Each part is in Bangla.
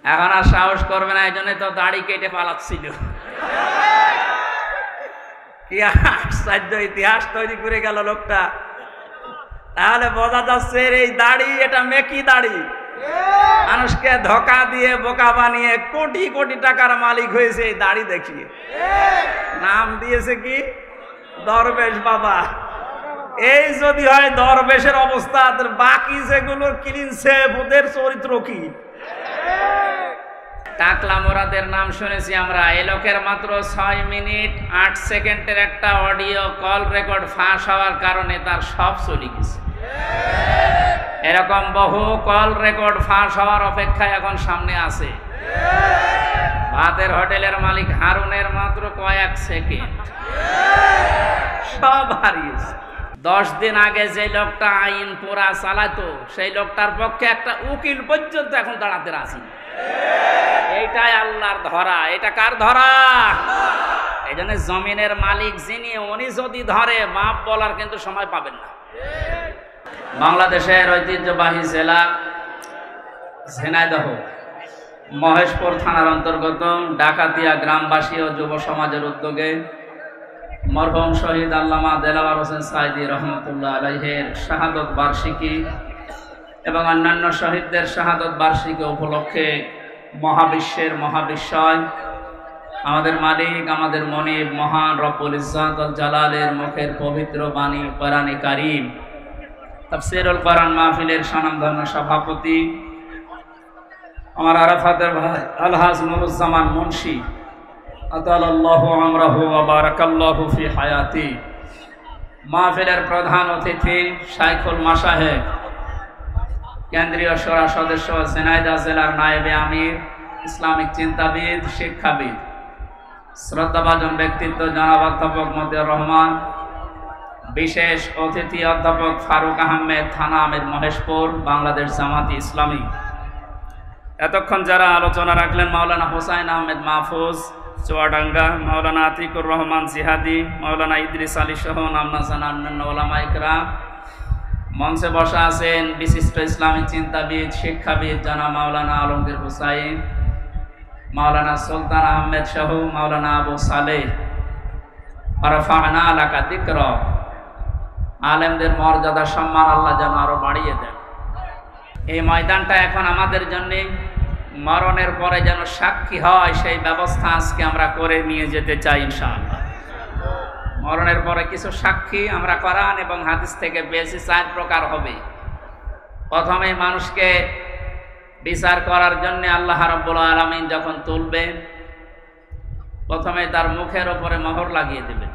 এখন আর সাহস করবে না, এই জন্য তো দাড়ি কেটে পালাচ্ছিল। কি আশ্চর্য ইতিহাস তৈরি করে গেল লোকটা। তাহলে বোঝা যাচ্ছে এই দাড়ি এটা মেকি দাড়ি, মানুষকে ধোকা দিয়ে বোকা বানিয়ে কোটি কোটি টাকার মালিক হয়েছে এই দাড়ি দেখিয়ে। নাম দিয়েছে কি? দরবেশ বাবা। এই যদি হয় দরবেশের অবস্থা, বাকি যেগুলো কিনছে ওদের চরিত্র কি? টাকলা মোরাদের নাম শুনেছি আমরা। এই লোকের মাত্র 6 মিনিট 8 সেকেন্ডের একটা অডিও কল রেকর্ড ফাঁস হওয়ার কারণে তার সব চলে গেছে। এরকম বহু কল রেকর্ড ফাঁস হওয়ার অপেক্ষায় এখন সামনে আছে। ভাতের হোটেলের মালিক হারুনের মাত্র কয়েক সেকেন্ড, সব হারিয়েছে। 10 দিন আগে যে লোকটা আইন পুরা চালাতো, সেই লোকটার পক্ষে একটা উকিল পর্যন্ত এখন দাঁড়াতে রাজি। এইটাই আল্লাহর ধরা। এটা কার ধরা? এই জন্য জমিনের মালিক যিনি, উনি যদি ধরে বাপ বলার কিন্তু সময় পাবেন না। বাংলাদেশের ঐতিহ্যবাহী জেলা ঝিনাইদহ মহেশপুর থানার অন্তর্গত ডাকাতিয়া গ্রামবাসী ও যুব সমাজের উদ্যোগে মরহুম শহীদ আল্লামা দেলাওয়ার হোসেন সাঈদী রহমতুল্লাহ আলাইহির শাহাদত বার্ষিকী এবং অন্যান্য শহীদদের শাহাদত বার্ষিকী উপলক্ষে মহাবিশ্বের মহাবিশ্বয় আমাদের মালিক, আমাদের মনিব মহান রব্বুল ইজ্জত ওয়াল জালালের মুখের পবিত্র বাণী কোরআনে কারীম তাফসীরুল কোরআন মাহফিলের স্বনামধন্য সভাপতি আমার আরাফাতের ভাই আলহাজ নুরুজ্জামান মুন্সি আতালাল্লাহু আমরাহু ওয়া বারাকাল্লাহু ফি হায়াতি, মাহফিলের প্রধান অতিথি শাইখুল মাশায়েখ, কেন্দ্রীয় শোরা সদস্য, ঝিনাইদহ জেলার নায়েবে আমির, ইসলামিক চিন্তাবিদ, শিক্ষাবিদ, শ্রদ্ধাভাজন ব্যক্তিত্ব জনাব অধ্যাপক মতিউর রহমান, বিশেষ অতিথি অধ্যাপক ফারুক আহমেদ, থানা আমির মহেশপুর, বাংলাদেশ জামাতি ইসলামী। এতক্ষণ যারা আলোচনা রাখলেন মাওলানা হোসাইন আহমেদ মাহফুজ চুয়াডাঙ্গা, মাওলানা আতিকুর রহমান জিহাদি, মাওলানা ইদ্রিস আলী সহ নামনা জানা অন্যান্য ওলামা ইকরাম। মঞ্চে বসা আছেন বিশিষ্ট ইসলামী চিন্তাবিদ, শিক্ষাবিদ জনাব মাওলানা আলমগীর হুসাইন, মাওলানা সুলতান আহমেদ সহ মাওলানা আবু সালেহ। রাফা'না লাকা যিকরাক, আলেমদের মর্যাদা সম্মান আল্লাহ যেন আরো বাড়িয়ে দেন। এই ময়দানটা এখন আমাদের জন্য মরণের পরে যেন সাক্ষী হয়, সেই ব্যবস্থা আজকে আমরা করে নিয়ে যেতে চাই ইনশাআল্লাহ। মরণের পরে কিছু সাক্ষী আমরা কোরআন এবং হাদিস থেকে পেয়েছি, 4 প্রকার হবে। প্রথমে মানুষকে বিচার করার জন্য আল্লাহ রাব্বুল আলামিন যখন তুলবেন, প্রথমে তার মুখের উপরে মোহর লাগিয়ে দেবেন।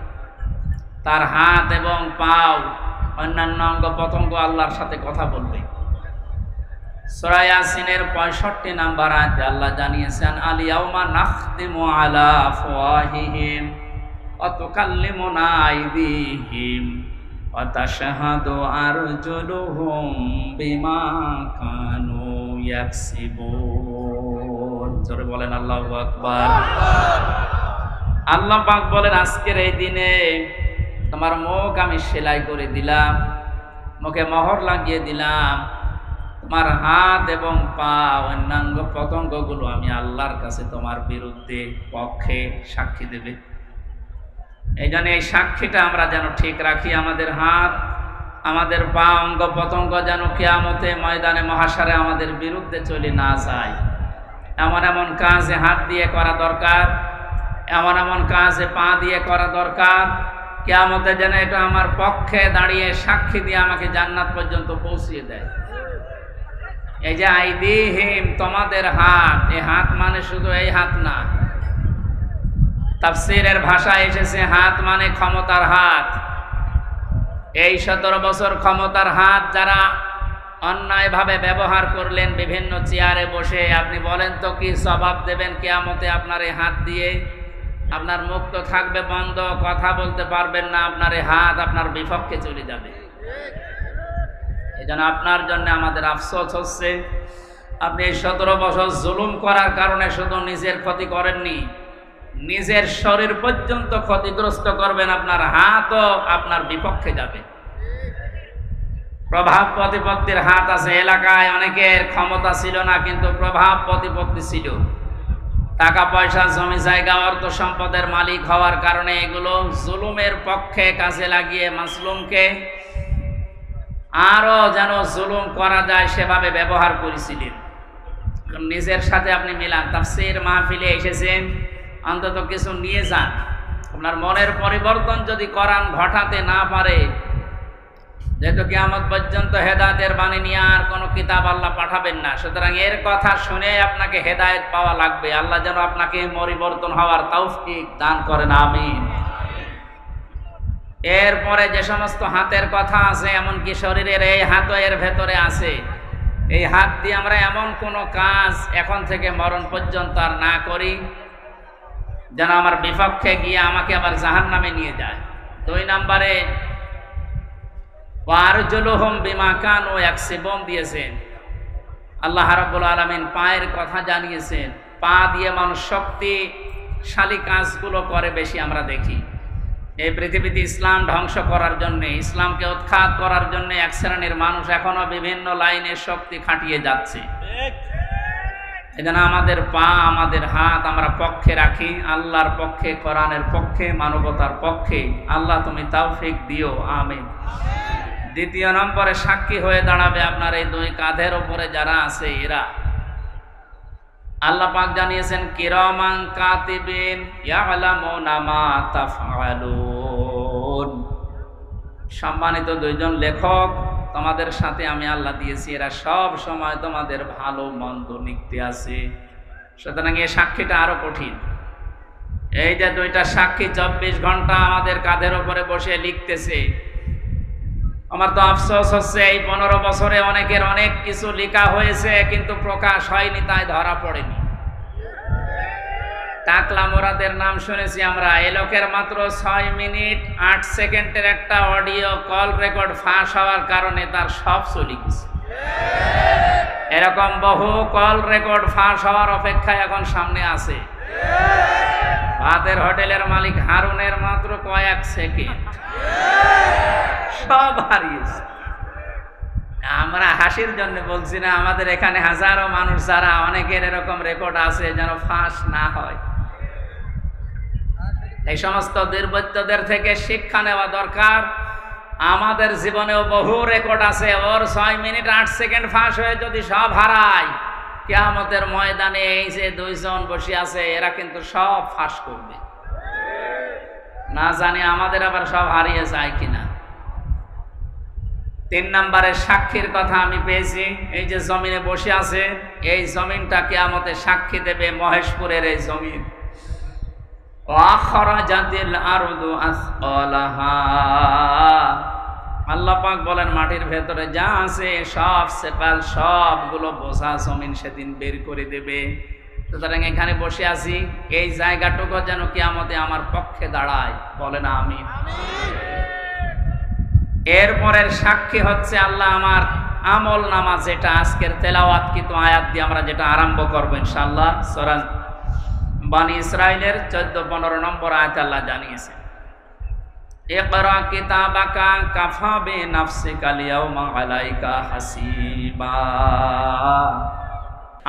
তার হাত এবং পাও অন্যান্য অঙ্গ প্রত্যঙ্গ আল্লাহর সাথে কথা বলবে। সূরা ইয়াসিনের 65 নম্বর আয়াতে আল্লাহ জানিয়েছেন, আল ইয়াউমা নাখতিমু আলা আফওয়াহিহিম ওয়া তুকাল্লিমুনা আইদিহিম ওয়া তাশহাদু আরজুলুহুম বিমা কানু ইয়াকসিবুন। জোরে বলেন আল্লাহু আকবার। আল্লাহ পাক বলেন, আজকের এই দিনে তোমার মুখ আমি সেলাই করে দিলাম, মুখে মোহর লাগিয়ে দিলাম, তোমার হাত এবং পা অন্যাঙ্গ পতঙ্গগুলো আমি আল্লাহর কাছে তোমার বিরুদ্ধে পক্ষে সাক্ষী দেবে। এই জন্য এই সাক্ষীটা আমরা যেন ঠিক রাখি। আমাদের হাত, আমাদের পা, অঙ্গ পতঙ্গ যেন কিয়ামতে ময়দানে মহাশারে আমাদের বিরুদ্ধে চলে না যায়। এমন এমন কাজে হাত দিয়ে করা দরকার, এমন এমন কাজে পা দিয়ে করা দরকার, কিয়ামতে যেন এটা আমার পক্ষে দাঁড়িয়ে সাক্ষী দিয়ে আমাকে জান্নাত পর্যন্ত পৌঁছিয়ে দেয়। এই যে আইদিহিম, তোমাদের হাত, এই হাত মানে শুধু এই হাত না, তাফসীরের ভাষায় এসেছে হাত মানে ক্ষমতার হাত। এই 17 বছর ক্ষমতার হাত যারা অন্যায়ভাবে ব্যবহার করলেন বিভিন্ন চেয়ারে বসে, আপনি বলেন তো কি জবাব দেবেন কিয়ামতে আপনার এই হাত দিয়ে? আপনার মুখ তো থাকবে বন্ধ, কথা বলতে পারবেন না, আপনার এই হাত আপনার বিপক্ষে চলে যাবে। এই জন্য আপনার জন্য আমাদের আফসোস হচ্ছে, আপনি এই 17 বছর জুলুম করার কারণে শুধু নিজের ক্ষতি করেননি, নিজের শরীর পর্যন্ত ক্ষতিগ্রস্ত করবেন, আপনার হাতও আপনার বিপক্ষে যাবে। প্রভাব প্রতিপত্তির হাত আছে। এলাকায় অনেকের ক্ষমতা ছিল না, কিন্তু প্রভাব প্রতিপত্তি ছিল। টাকা পয়সা, জমি জায়গা, অর্থ সম্পদের মালিক হওয়ার কারণে এগুলো জুলুমের পক্ষে কাজে লাগিয়ে মাসলুমকে আরো যেন জুলুম করা যায় সেভাবে ব্যবহার করেছিলেন। নিজের সাথে আপনি মিলান, তাফসীর মাহফিলে এসেছেন, অন্তত কিছু নিয়ে যান। আপনার মনের পরিবর্তন যদি কোরআন ঘটাতে না পারে, যেহেতু কিয়ামত পর্যন্ত হেদায়েতের বাণী নিয়ে আর কোনো কিতাব আল্লাহ পাঠাবেন না, সুতরাং এর কথা শুনে আপনাকে হেদায়েত পাওয়া লাগবে। আল্লাহ যেন আপনাকে পরিবর্তন হওয়ার তৌফিক দান করেন, আমিন। এরপরে যে সমস্ত হাতের কথা আছে, এমনকি শরীরের এই হাতও এর ভেতরে আছে। এই হাত দিয়ে আমরা এমন কোনো কাজ এখন থেকে মরণ পর্যন্ত আর না করি যেন আমার বিপক্ষে গিয়ে আমাকে আবার জাহান্নামে নিয়ে যায়। 2 নম্বরে ওয়ারজুলুহুম বিমা কানু ইয়াকসিবুন দিয়েছেন। আল্লাহ রাব্বুল আলামিন পায়ের কথা জানিয়েছেন। পা দিয়ে মানুষ শক্তিশালী কাজগুলো করে বেশি আমরা দেখি। এই পৃথিবীতে ইসলাম ধ্বংস করার জন্য, ইসলামকে উৎখাত করার জন্য এক শ্রেণীর মানুষ এখনো বিভিন্ন লাইনে শক্তি খাটিয়ে যাচ্ছে। এজন্য আমাদের পা, আমাদের হাত আমরা পক্ষে রাখি, আল্লাহর পক্ষে, কোরআনের পক্ষে, মানবতার পক্ষে। আল্লাহ তুমি তৌফিক দিও, আমিন। 2 নম্বরে সাক্ষী হয়ে দাঁড়াবে আপনার এই 2 কাঁধের উপরে যারা আছে এরা। আল্লাহ পাক জানিয়েছেন কিরামান কাতিবিন ইয়ালামুনা মা তাফআলুন। সম্মানিত 2 জন লেখক তোমাদের সাথে আমি আল্লাহ দিয়েছি, এরা সব সময় তোমাদের ভালো মন্দ লিখতে আছে। সুতরাং এই সাক্ষীটা আরো কঠিন। এই যে 2টা সাক্ষী 24 ঘন্টা আমাদের কাঁধের উপরে বসে লিখতেছে। আমার তো আফসোস হচ্ছে এই 15 বছরে অনেকের অনেক কিছু লেখা হয়েছে, কিন্তু প্রকাশ হয়নি, তাই ধরা পড়েনি। টাকলা মোরাদের নাম শুনেছি আমরা। এই লোকের মাত্র 6 মিনিট 8 সেকেন্ডের একটা অডিও কল রেকর্ড ফাঁস হওয়ার কারণে তার সব চলে গেছে। এরকম বহু কল রেকর্ড ফাঁস হওয়ার অপেক্ষায় এখন সামনে আছে। ভাতের হোটেলের মালিক হারুনের মাত্র কয়েক সেকেন্ড, সব হারিয়েছে। আমরা হাসির জন্য বলছি না, আমাদের এখানে হাজারো মানুষ যারা অনেকের এরকম রেকর্ড আছে, যেন ফাঁস না হয়। এই সমস্ত দুর্বৃত্তদের থেকে শিক্ষা নেওয়া দরকার। আমাদের জীবনেও বহু রেকর্ড আছে, ওর 6 মিনিট 8 সেকেন্ড ফাঁস হয়ে যদি সব হারায়, কিয়ামতের ময়দানে এই যে 2 জন বসে আছে এরা কিন্তু সব ফাঁস করবে। না জানি আমাদের আবার সব হারিয়ে যায় কিনা। 3 নম্বরের সাক্ষীর কথা আমি পেয়েছি। এই যে জমিনে বসে আছে, এই জমিনটা কিয়ামতে সাক্ষী দেবে, মহেশপুরের এই জমিন। ওয়াখরাজাতিল আরদু আসকালাহা। আল্লাহ পাক বলেন মাটির ভেতরে যা আছে সব সেপাল, সবগুলো বোঝা জমিন সেদিন বের করে দেবে। সুতরাং এখানে বসে আছি, এই জায়গাটুকু যেন কিয়ামতে আমার পক্ষে দাঁড়ায়, বলে না আমিন। এরপরের সাক্ষী হচ্ছে আল্লাহ আমার আমল নামা, যেটা আজকের তেলাওয়াতকৃত আয়াত দিয়ে আমরা যেটা আরম্ভ করবো ইনশাআল্লাহ। সূরা বানি ইসরাইলের 14-15 নম্বর আয়াত আল্লাহ জানিয়েছেন, ইকরা কিতাবাকা কাফা বিনাফসিকাল ইয়াওমা আলাইকা হাসিবা।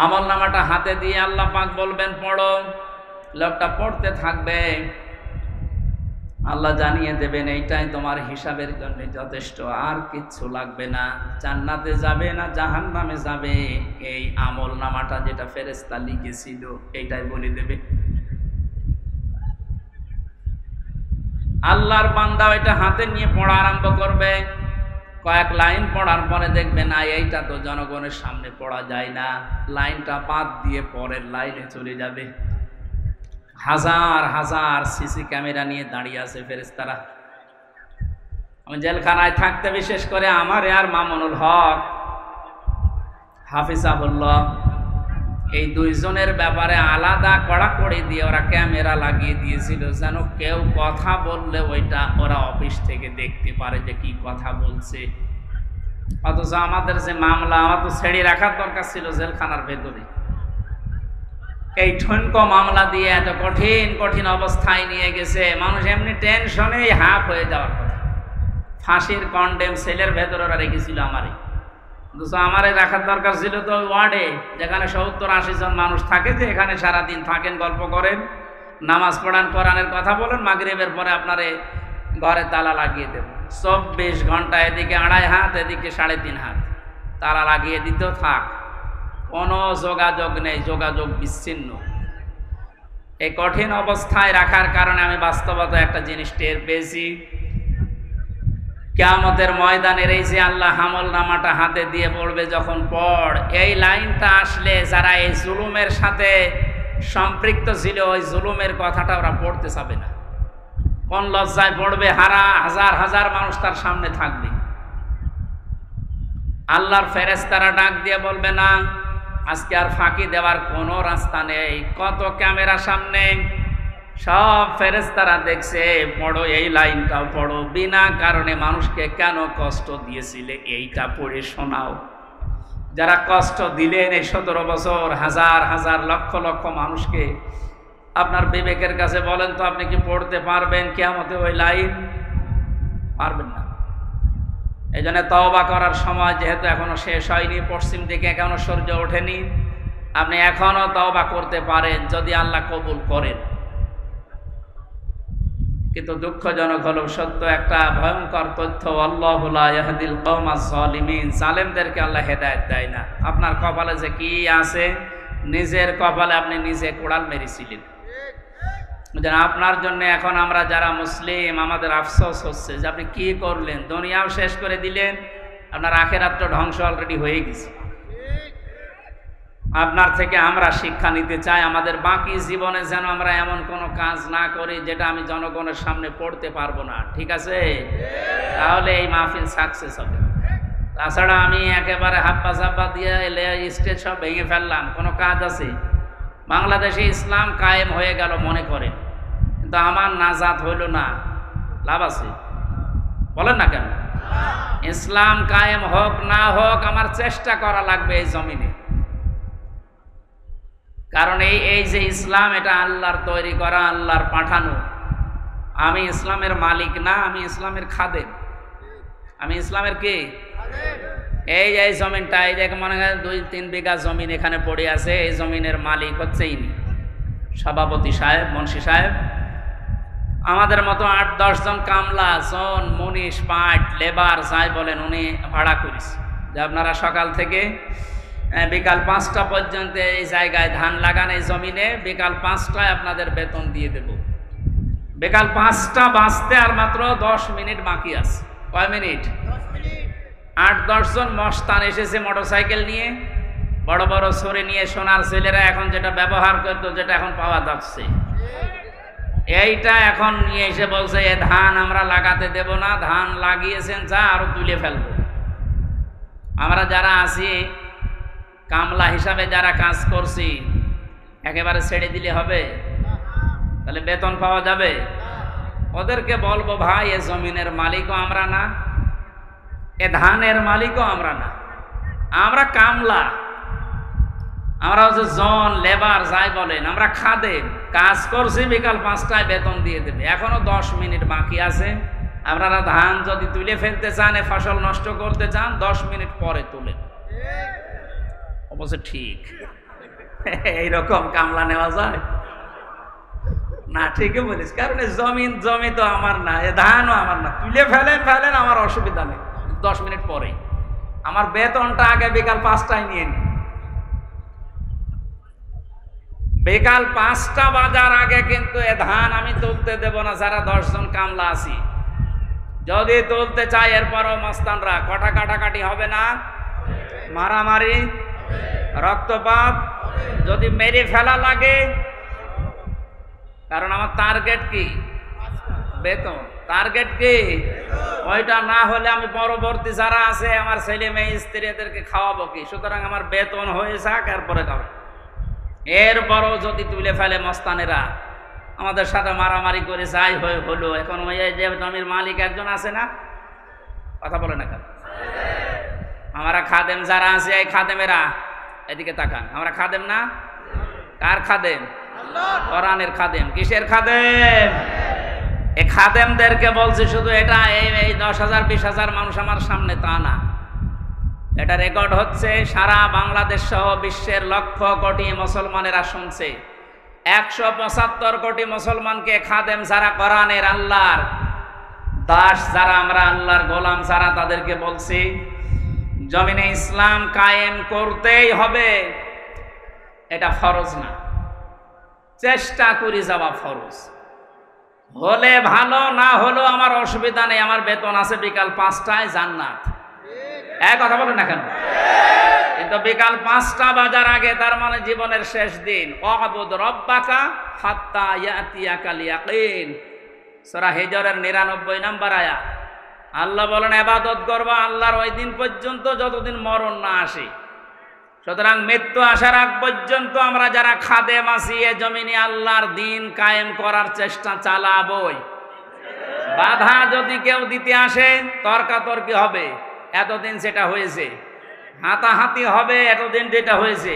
আমল নামাটা হাতে দিয়ে আল্লাহ পাক বলবেন পড়ো। লোকটা পড়তে থাকবে, আল্লাহ জানিয়ে দেবেন এইটাই তোমার হিসাবের জন্য যথেষ্ট, আর কিচ্ছু লাগবে না। জান্নাতে যাবে না জাহান্নামে যাবে, এই আমল নামাটা যেটা ফেরেশতা লিখেছিল এইটাই বলে দেবে। আল্লাহর বান্দা এটা হাতে নিয়ে পড়া আরম্ভ করবে। কয়েক লাইন পড়ার পরে দেখবে না এইটা তো জনগণের সামনে পড়া যায় না, লাইনটা বাদ দিয়ে পরের লাইনে চলে যাবে। হাজার হাজার সিসি ক্যামেরা নিয়ে দাঁড়িয়ে আছে ফেরেশতারা। আমি জেলখানায় থাকতে বিশেষ করে আমার আর মামুনুল হক হাফিজাহুল্লাহ, এই 2 জনের ব্যাপারে আলাদা কড়াকড়ি দিয়ে ওরা ক্যামেরা লাগিয়ে দিয়েছিল, যেন কেউ কথা বললে ওইটা ওরা অফিস থেকে দেখতে পারে যে কি কথা বলছে। অথচ আমাদের যে মামলা, আমার তো ছেড়ে রাখার দরকার ছিল জেলখানার ভেতরে। এই ঠনকো মামলা দিয়ে এত কঠিন কঠিন অবস্থায় নিয়ে গেছে, মানুষ এমনি টেনশনেই হাফ হয়ে যাওয়ার কথা। ফাঁসির কন্ডেম সেলের ভেতরে ওরা রেখেছিল আমারে, কিন্তু আমারে রাখার দরকার ছিল তো ওই ওয়ার্ডে, যেখানে 70-80 জন মানুষ থাকে, যে এখানে সারাদিন থাকেন, গল্প করেন, নামাজ পড়ান, কোরআনের কথা বলেন, মাগরিবের পরে আপনারে ঘরে তালা লাগিয়ে দেব। 24 ঘন্টা এদিকে 2.5 হাত, এদিকে 3.5 হাত তালা লাগিয়ে দিত, থাক, কোনো যোগাযোগ নেই, যোগাযোগ বিচ্ছিন্ন। এই কঠিন অবস্থায় রাখার কারণে আমি বাস্তবতা একটা জিনিস টের পেয়েছি, কিয়ামতের ময়দানের এই যে আল্লাহ আমল নামাটা হাতে দিয়ে পড়বে যখন, পড়, এই লাইনটা আসলে যারা এই জুলুমের সাথে সম্পৃক্ত ছিল, ওই জুলুমের কথাটা ওরা পড়তে চাবে না। কোন লজ্জায় পড়বে, হাজার হাজার মানুষ তার সামনে থাকবে। আল্লাহর ফেরেশতারা ডাক দিয়ে বলবে, না, আজকে আর ফাঁকি দেওয়ার কোনো রাস্তা নেই, কত ক্যামেরা সামনে, সব ফেরেশতারা দেখছে, পড়ো, এই লাইনটাও পড়ো, বিনা কারণে মানুষকে কেন কষ্ট দিয়েছিলে এইটা পড়ে শোনাও। যারা কষ্ট দিলেন এই 17 বছর, হাজার হাজার লক্ষ লক্ষ মানুষকে, আপনার বিবেকের কাছে বলেন তো, আপনি কি পড়তে পারবেন কিয়ামতে ওই লাইন? পারবেন না। এই জন্য তওবা করার সময় যেহেতু এখনো শেষ হয়নি, পশ্চিম দিকে এখনো সূর্য ওঠেনি, আপনি এখনো তওবা করতে পারেন যদি আল্লাহ কবুল করেন। কিন্তু দুঃখজনক হলো সত্য একটা ভয়ঙ্কর তথ্য, আল্লাহু লা ইয়াহদিল কওমাজ জালিমিন, জালেমদেরকে আল্লাহ হেদায়েত দেয় না। আপনার কপালে যে কি আছে, নিজের কপালে আপনি নিজে কোড়াল মেরেছিলেন। আপনার জন্য এখন আমরা যারা মুসলিম, আমাদের আফসোস হচ্ছে যে আপনি কি করলেন, দুনিয়াও শেষ করে দিলেন, আপনার আখিরাতটা ধ্বংস অলরেডি হয়ে গেছে। আপনার থেকে আমরা শিক্ষা নিতে চাই, আমাদের বাকি জীবনে যেন আমরা এমন কোনো কাজ না করি যেটা আমি জনগণের সামনে পড়তে পারবো না, ঠিক আছে? তাহলে এই মাহফিল সাকসেস হবে। তাছাড়া আমি একেবারে হাপ্পা চাপ্পা দিয়ে স্টেজ সব ভেঙে ফেললাম, কোনো কাজ আছে? বাংলাদেশে ইসলাম কায়েম হয়ে গেল মনে করেন, কিন্তু আমার নাজাত হইল না, লাভ আছে? বলেন না কেন? ইসলাম কায়েম হোক না হোক, আমার চেষ্টা করা লাগবে এই জমিনে। কারণ এই যে ইসলাম, এটা আল্লাহর তৈরি করা, আল্লাহর পাঠানো। আমি ইসলামের মালিক না, আমি ইসলামের খাদেম। আমি ইসলামের কি? এই যে জমিনটা, এই যে মনে হয় 2-3 বিঘা জমিন এখানে পড়ে আছে, এই জমিনের মালিক হচ্ছে ইনি, সভাপতি সাহেব, মুন্সি সাহেব। আমাদের মতো 8-10 জন কামলা, জন, মনীষ, পাট, লেবার যাই বলেন, উনি ভাড়া করিস যে আপনারা সকাল থেকে বিকাল 5টা পর্যন্ত এই জায়গায় ধান লাগান, এই জমিনে, বিকাল 5টায় আপনাদের বেতন দিয়ে দেব। বিকাল 5টা বাজতে আর মাত্র 10 মিনিট বাকি আছে। কয় মিনিট? 8-10 জন মস্তান এসেছে মোটরসাইকেল নিয়ে, বড় বড় ছড়ি নিয়ে, সোনার ছেলেরা এখন যেটা ব্যবহার করতো, যেটা এখন পাওয়া যাচ্ছে, এইটা এখন নিয়ে এসে বলছে, এ ধান আমরা লাগাতে দেব না, ধান লাগিয়েছেন যা, আরো তুলে ফেলবো। আমরা যারা আছি কামলা হিসাবে, যারা কাজ করছি, একেবারে ছেড়ে দিলে হবে? তাহলে বেতন পাওয়া যাবে? ওদেরকে বলবো, ভাই, এ জমিনের মালিকও আমরা না, এ ধানের মালিকও আমরা না, আমরা কামলা, আমরা হচ্ছে জন, লেবার যাই বলেন, আমরা খাদেম, কাজ করছি, বিকাল 5টায় বেতন দিয়ে দেবে। এখনো 10 মিনিট বাকি আছে, আপনারা ধান যদি তুলে ফেলতে চান, এ ফসল নষ্ট করতে চান, 10 মিনিট পরে তুলেন। অবশ্য ঠিক এইরকম কামলা নেওয়া যায় না? ঠিকই বলিস, কারণ জমি তো আমার না, এ ধানও আমার না, তুলে ফেলেন, আমার অসুবিধা নেই, 10 মিনিট পরে। আমার বেতনটা আগে বিকাল 5টায় নিয়ে নি। বিকাল 5টা বাজার আগে কিন্তু এ ধান আমি তুলতে দেব না, যারা 10 জন কামলা আছি। যদি তুলতে চাই, এরপরও মস্তানরা কাটাকাটি হবে না, মারামারি, রক্তপাত, যদি মেরে ফেলা লাগে, কারণ আমার টার্গেট কি? বেতন। টার্গেট কি? ওইটা না হলে আমি পরবর্তী যারা আছে, আমার ছেলে মেয়ে স্ত্রী, এদেরকে খাওয়াবো কি? সুতরাং আমার বেতন হয়ে যাক, এরপরে খাবে। এরপরও যদি তুলে ফেলে মস্তানেরা, আমাদের সাথে মারামারি করে যাই হলো। এখন ওই যে জমির মালিক একজন আছে না, কথা বলে না কেন? আমরা খাদেম যারা আছে, এই খাদেমেরা এদিকে তাকান, আমরা খাদেম না? কার খাদেম? কোরআনের খাদেম। কিসের খাদেম? এই খাদেমদেরকে বলছি শুধু এটা এই 10,000 20,000 মানুষ আমার সামনে তা না, এটা রেকর্ড হচ্ছে, সারা বাংলাদেশ সহ বিশ্বের লক্ষ কোটি মুসলমানেরা শুনছে। 175 কোটি মুসলমানকে খাদেম যারা, কোরআনের আল্লাহর দাস যারা, আমরা আল্লাহর গোলাম যারা, তাদেরকে বলছি জমিনে ইসলাম কায়েম করতেই হবে। এটা ফরজ না, চেষ্টা করে যাওয়া ফরজ। হলে ভালো, না হলেও আমার অসুবিধা নেই, আমার বেতন আছে বিকাল 5টায় জান্নাত। এক কথা বলেন না কেন? কিন্তু বিকাল 5টা বাজার আগে, তার মানে জীবনের শেষ দিন, ওয়াবুদ রব্বাকা হাত্তা ইয়াতিয়াকাল ইয়াকিন, সূরা হিজরের 99 নম্বর আয়াত। আল্লাহ বলেন ইবাদত করবা আল্লাহর ওই দিন পর্যন্ত যতদিন মরণ না আসে। সুতরাং মৃত্যু আসার আগ পর্যন্ত আমরা যারা খাদেম আছি এ জমিনে আল্লাহর দিন কায়েম করার চেষ্টা চালাবই। বাধা যদি কেউ দিতে আসে, তর্কাতর্কি হবে, এতদিন সেটা হয়েছে, হাতাহাতি হবে, এতদিন যেটা হয়েছে,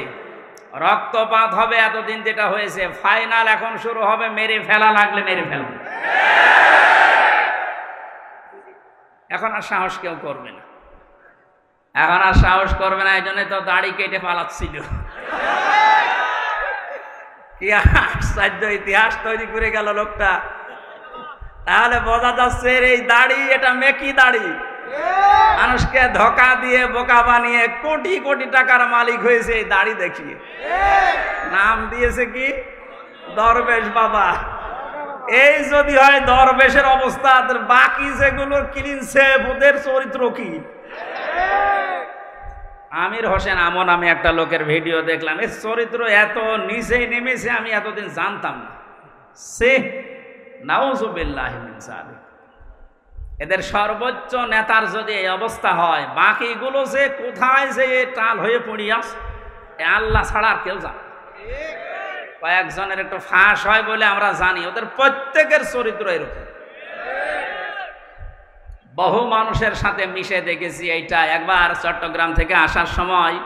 রক্তপাত হবে, এতদিন যেটা হয়েছে, ফাইনাল এখন শুরু হবে, মেরে ফেলা লাগলে মেরে ফেলবে। এখন আর সাহস কেউ করবে না, এখন আর সাহস করবে না। এই জন্য তো দাড়ি কেটে পালাচ্ছিল। কি আশ্চর্য ইতিহাস তৈরি করে গেল লোকটা। তাহলে বোঝা যাচ্ছে এই দাড়ি, এটা মেকি দাড়ি, মানুষকে ধোঁকা দিয়ে বোকা বানিয়ে কোটি কোটি টাকার মালিক হয়েছে এই দাড়ি দেখিয়ে। নাম দিয়েছে কি? দরবেশ বাবা। এই যদি হয় দরবেশের অবস্থা, বাকি যেগুলো কিনছে ওদের চরিত্র কি? আমির হোসেন আমন, আমি একটা লোকের ভিডিও দেখলাম, এর চরিত্র এত নিচে নেমেছে আমি এতদিন জানতাম না। সে নাউযুবিল্লাহি মিন যালিক। এদের সর্বোচ্চ নেতার যদি এই অবস্থা হয়, বাকিগুলো যে কোথায় যে টাল হয়ে পড়িয়াস, আল্লাহ ছাড়া আর কেউ জানে। কয়েকজনের একটু ফাঁস হয় বলে আমরা জানি, ওদের প্রত্যেকের চরিত্র এরকম। বহু মানুষের সাথে মিশে দেখেছি এইটা। একবার চট্টগ্রাম থেকে আসার সময়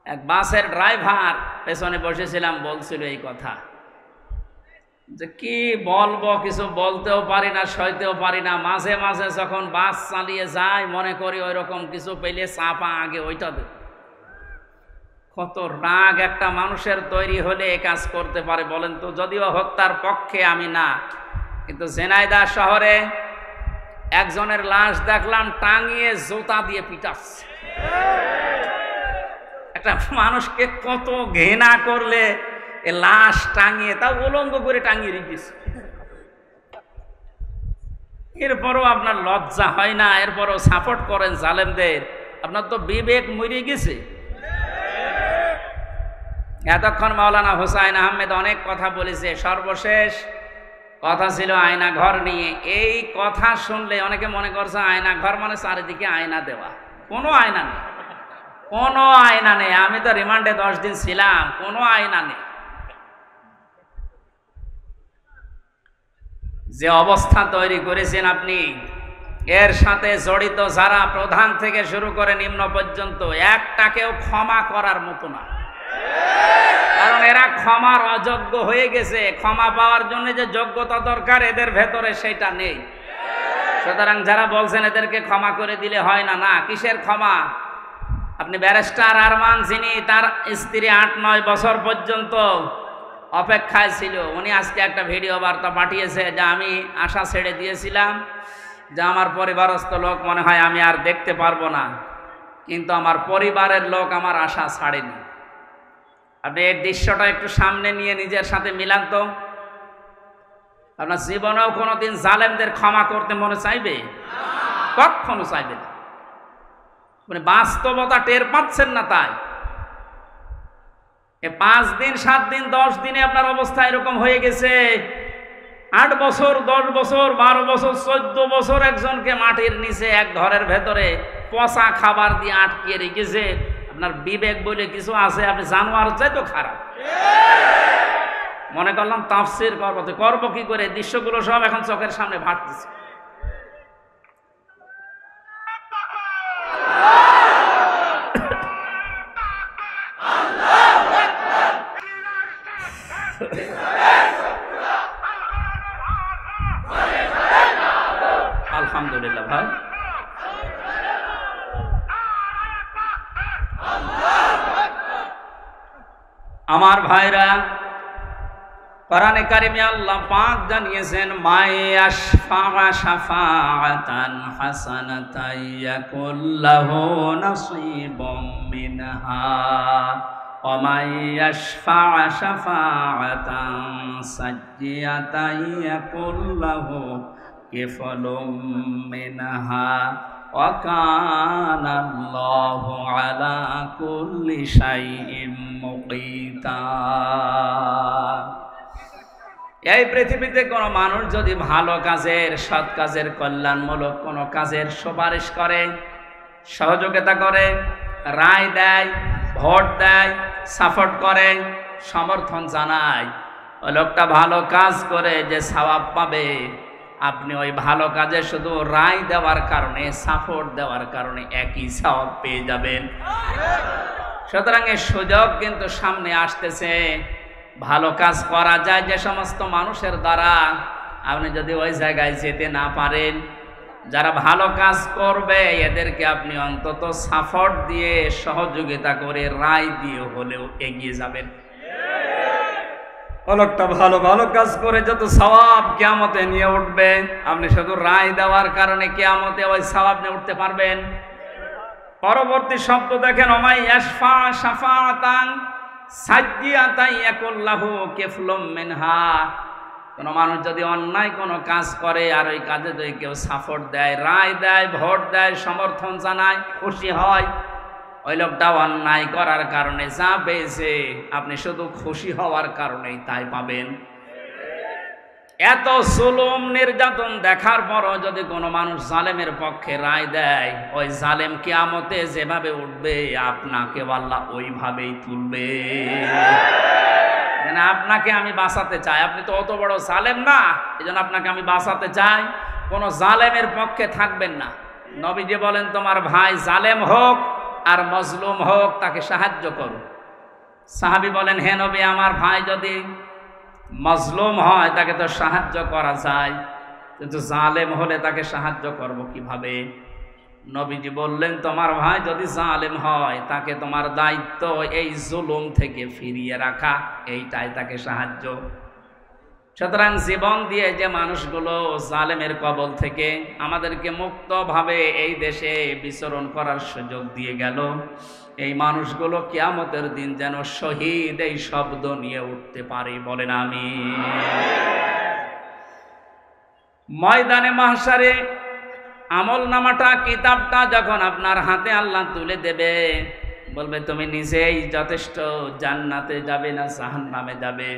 এক বাসের ড্রাইভার, পেছনে বসেছিলাম, বলছিল এই কথা যে কি বলবো, কিছু বলতেও পারি না, সইতেও পারি না। মাঝে মাঝে যখন বাস চালিয়ে যায় মনে করি ওই রকম কিছু পেলে চাপা আগে ওইটা দেব। কত রাগ একটা মানুষের তৈরি হলে এ কাজ করতে পারে বলেন তো? যদিও হত্যার পক্ষে আমি না, কিন্তু ঝিনাইদহ শহরে একজনের লাশ দেখলাম টাঙিয়ে জুতা দিয়ে পিটাচ্ছে। একটা মানুষকে কত ঘৃণা করলে এ লাশ টাঙিয়ে, তা উলঙ্গ করে টাঙিয়ে রেখেছে। এরপরও আপনার লজ্জা হয় না? এরপরও সাপোর্ট করেন জালেমদের। আপনার তো বিবেক মরে গেছে। এতক্ষণ মাওলানা হুসাইন আহমেদ অনেক কথা বলেছে, সর্বশেষ কথা ছিল আয়না ঘর নিয়ে। এই কথা শুনলে অনেকে মনে করছে আয়না ঘর মানে চারিদিকে আয়না দেওয়া। কোনো আয়না নেই, কোনো আয়না নেই। আমি তো রিমান্ডে 10 দিন ছিলাম, কোনো আয়না নেই। যে অবস্থা তৈরি করেছেন আপনি, এর সাথে জড়িত যারা, প্রধান থেকে শুরু করে নিম্ন পর্যন্ত, একটাকেও ক্ষমা করার মতো না। কারণ এরা ক্ষমার অযোগ্য হয়ে গেছে। ক্ষমা পাওয়ার জন্য যে যোগ্যতা দরকার এদের ভেতরে সেটা নেই। সুতরাং যারা বলছেন এদেরকে ক্ষমা করে দিলে হয় না, না, কিসের ক্ষমা? আপনি ব্যারিস্টার আরমান, যিনি তার স্ত্রী 8-9 বছর পর্যন্ত অপেক্ষায় ছিল, উনি আজকে একটা ভিডিও বার্তা পাঠিয়েছে যে আমি আশা ছেড়ে দিয়েছিলাম যে আমার পরিবারস্থ লোক মনে হয় আমি আর দেখতে পারবো না, কিন্তু আমার পরিবারের লোক আমার আশা ছাড়েনি। আপনি এই দৃশ্যটা একটু সামনে নিয়ে নিজের সাথে মিলান তো। আপনার জীবনেও কোনোদিন জালেমদের ক্ষমা করতে মনে চাইবে? কখনো চাইবে না। মানে বাস্তবতা টের পাচ্ছেন না, তাই 5 দিন 7 দিন 10 দিনে আপনার অবস্থা এরকম হয়ে গেছে। 8 বছর 10 বছর 12 বছর 14 বছর একজনকে মাটির নিচে এক ঘরের ভেতরে পচা খাবার দিয়ে আটকিয়ে রেখেছে। আপনার বিবেক বলে কিছু আছে? আপনি জানোয়ার চাই তো খারাপ। মনে করলাম তাফসীর করবো কি করে? দৃশ্যগুলো সব এখন চোখের সামনে ভাসতেছে। হয়? আমার ভাইরা, কোরআনে কারিমে আল্লাহ পাক জানিয়েছেন, মায়াশফা শাফাআতান হাসানাতান ইয়াকুল্লাহু নাসীবুম মিনহা ওয়া মায়াশফা শাফাআতান সাজ্জিয়াতান ইয়াকুল্লাহু কিফলুম মিনহা ওয়া কানা আল্লাহু আলা কুল্লি শাইইন মুকিতা। এই পৃথিবীতে কোনো মানুষ যদি ভালো কাজের, সৎ কাজের, কল্যাণমূলক কোনো কাজের সুপারিশ করে, সহযোগিতা করে, রায় দেয়, ভোট দেয়, সাপোর্ট করে, সমর্থন জানায়, ওই লোকটা ভালো কাজ করে যে সওয়াব পাবে, আপনি ওই ভালো কাজে শুধু রায় দেওয়ার কারণে, সাপোর্ট দেওয়ার কারণে একই সওয়াব পেয়ে যাবেন। সুতরাং এই সুযোগ কিন্তু সামনে আসতেছে, ভালো কাজ করা যায় যে সমস্ত মানুষের দ্বারা। আপনি যদি ওই জায়গায় যেতে না পারেন, যারা ভালো কাজ করবে এদেরকে আপনি অন্তত সাপোর্ট দিয়ে, সহযোগিতা করে, রায় দিয়ে হলেও এগিয়ে যাবেন। লোকটা ভালো ভালো কাজ করে যত সওয়াব কিয়ামতে নিয়ে উঠবে, আপনি শুধু রায় দেওয়ার কারণে কিয়ামতে ওই সওয়াব নিয়ে উঠতে পারবেন? পরবর্তী শব্দ দেখেন, ওমাই ইয়াশফা শাফাআতান সাজ্জিয়াতান ইয়াকুল্লাহু কিফলুম মিনহা। কোন মানুষ যদি অন্যায় কোনো কাজ করে আর ওই কাজে যদি কেউ সাপোর্ট দেয়, রায় দেয়, ভোট দেয়, সমর্থন জানায়, খুশি হয়, ওই লোকটা অন্যায় করার কারণে যা পেয়েছে আপনি শুধু খুশি হওয়ার কারণেই তাই পাবেন। এত জুলুম নির্যাতন দেখার পরও যদি কোনো মানুষ জালেমের পক্ষে রায় দেয়, ওই জালেম কিয়ামতে যেভাবে উঠবে আপনাকে আল্লাহ ওইভাবেই তুলবে। আপনাকে আমি বাঁচাতে চাই, আপনি তো অত বড় জালেম না, এই জন্য আপনাকে আমি বাঁচাতে চাই, কোনো জালেমের পক্ষে থাকবেন না। নবীজি বলেন, তোমার ভাই জালেম হোক আর মজলুম হোক তাকে সাহায্য করো। সাহাবী বলেন, হে নবী, আমার ভাই যদি মজলুম হয় তাকে তো সাহায্য করা যায়, কিন্তু জালেম হলে তাকে সাহায্য করব কিভাবে? নবীজি বললেন, তোমার ভাই যদি জালেম হয় তাকে তোমার দায়িত্ব এই জুলুম থেকে ফিরিয়ে রাখা, এইটাই তাকে সাহায্য। সুতরাং জীবন দিয়ে যে মানুষগুলো জালেমের কবল থেকে আমাদেরকে মুক্তভাবে এই দেশে বিচরণ করার সুযোগ দিয়ে গেল, এই মানুষগুলো কিয়ামতের দিন যেন শহীদ এই শব্দ নিয়ে উঠতে পারে, বলেন আমিন। ময়দানে মাহশারে আমলনামাটা, কিতাবটা যখন আপনার হাতে আল্লাহ তুলে দেবে, বলবে তুমি নিজেই যথেষ্ট, জান্নাতে যাবে না জাহান্নামে যাবে।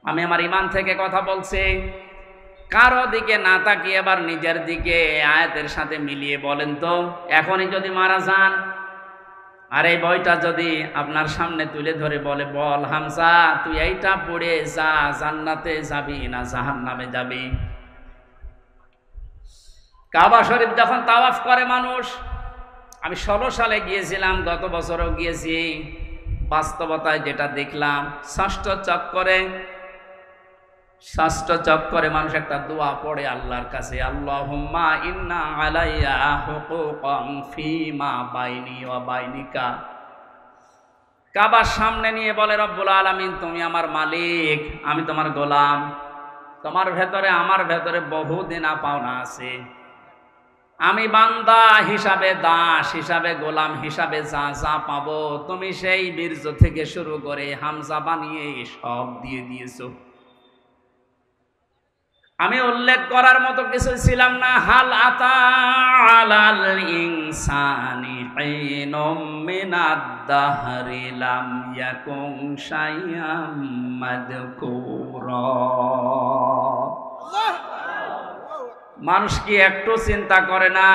আমি আমার ঈমান থেকে কথা বলছি, কারো দিকে না তাকিয়ে এবার নিজের দিকে আয়াতের সাথে মিলিয়ে বলেন তো, এখনই যদি মারা যান আর এই বইটা যদি আপনার সামনে তুলে ধরে বলে, বল হামজা তুই এইটা পড়ে যা, জান্নাতে যাবি না জাহান্নামে যাবি? কাবা শরীফ যখন তাওয়াফ করে মানুষ, আমি 16 সালে গিয়েছিলাম, গত বছরও গিয়েছি, বাস্তবতায় যেটা দেখলাম, ষষ্ঠ চক্করে মানুষ একটা দোয়া পড়ে আল্লাহর কাছে, আল্লাহুম্মা ইন্না আলাইয়া হুকুকান ফীমা বাইনি ওয়া বাইনিকা। কাবার সামনে নিয়ে বলে, রব্বুল আলামিন তুমি আমার মালিক, আমি তোমার গোলাম, তোমার ভেতরে আমার ভেতরে বহু দেনা পাওনা আছে, আমি বান্দা হিসাবে, দাস হিসাবে, গোলাম হিসাবে যা যা পাবো তুমি সেই বীর্য থেকে শুরু করে হামজা বানিয়ে সব দিয়ে দিয়েছো। আমি উল্লেখ করার মতো কিছু ছিলাম না। হাল আতা আলাল ইনসানি হিনুম মিনাদ দাহরি লাম ইয়াকুন শাইআম মাযকুরা। মানুষ কি একটু চিন্তা করে না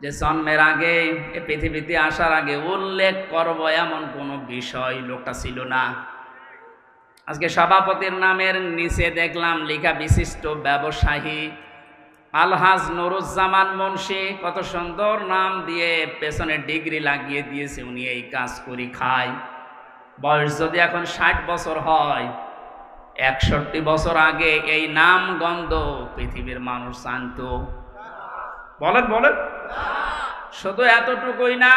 যে জন্মের আগে, এ পৃথিবীতে আসার আগে উল্লেখ করব এমন কোনো বিষয় লোকটা ছিল না। আজকে সভাপতির নামের নিচে দেখলাম লেখা বিশিষ্ট ব্যবসায়ী আলহাজ নুরুজ্জামান মুন্সি, কত সুন্দর নাম দিয়ে পেছনে ডিগ্রি লাগিয়ে দিয়েছে, উনি এই কাজ করি খায়। বয়স যদি এখন 60 বছর হয়, ৬১ বছর আগে এই নাম গন্ধ পৃথিবীর মানুষ জানতো? বলেন বলেন। শুধু এতটুকুই না,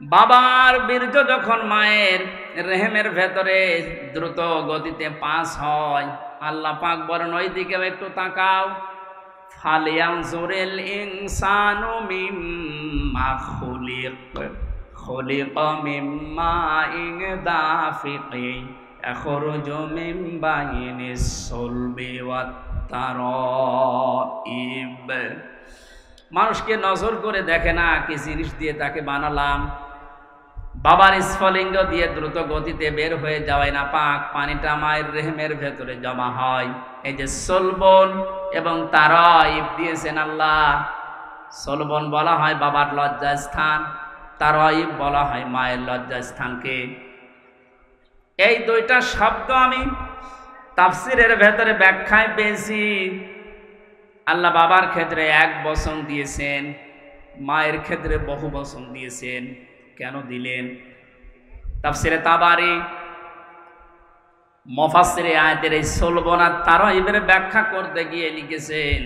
বাবার বীর্য যখন মায়ের রেহেমের ভেতরে দ্রুত গতিতে পাস হয়, আল্লাহ পাক বলেন ওই দিকেও একটু তাকাও। ফালিয়ানজুরিল ইনসানু মিম্মা খুলিক, খুলিকা মিম্মা ইন দাফিকিন ইয়াখরুজু মিন বাইনিস সুলবি ওয়াত তারাইব। মানুষকে নজর করে দেখে না কি জিনিস দিয়ে তাকে বানালাম। বাবার স্ফলিঙ্গ দিয়ে দ্রুত গতিতে বের হয়ে যাওয়ায় না পাক পানিটা মায়ের রেহেমের ভেতরে জমা হয়। এই যে সলবন এবং তারাইব দিয়েছেন আল্লাহ। সলবন বলা হয় বাবার লজ্জাস্থান, তারাইব বলা হয় মায়ের লজ্জাস্থানকে। এই দুইটা শব্দ আমি তাফসিরের ভেতরে ব্যাখ্যায় পেয়েছি। আল্লাহ বাবার ক্ষেত্রে এক বচন দিয়েছেন, মায়ের ক্ষেত্রে বহু বচন দিয়েছেন। কেন দিলেন? তাফসিরে তাবারি মুফাসসিরে আয়াতের এই সলবন আর তারাইবের ব্যাখ্যা করতে গিয়ে লিখেছেন,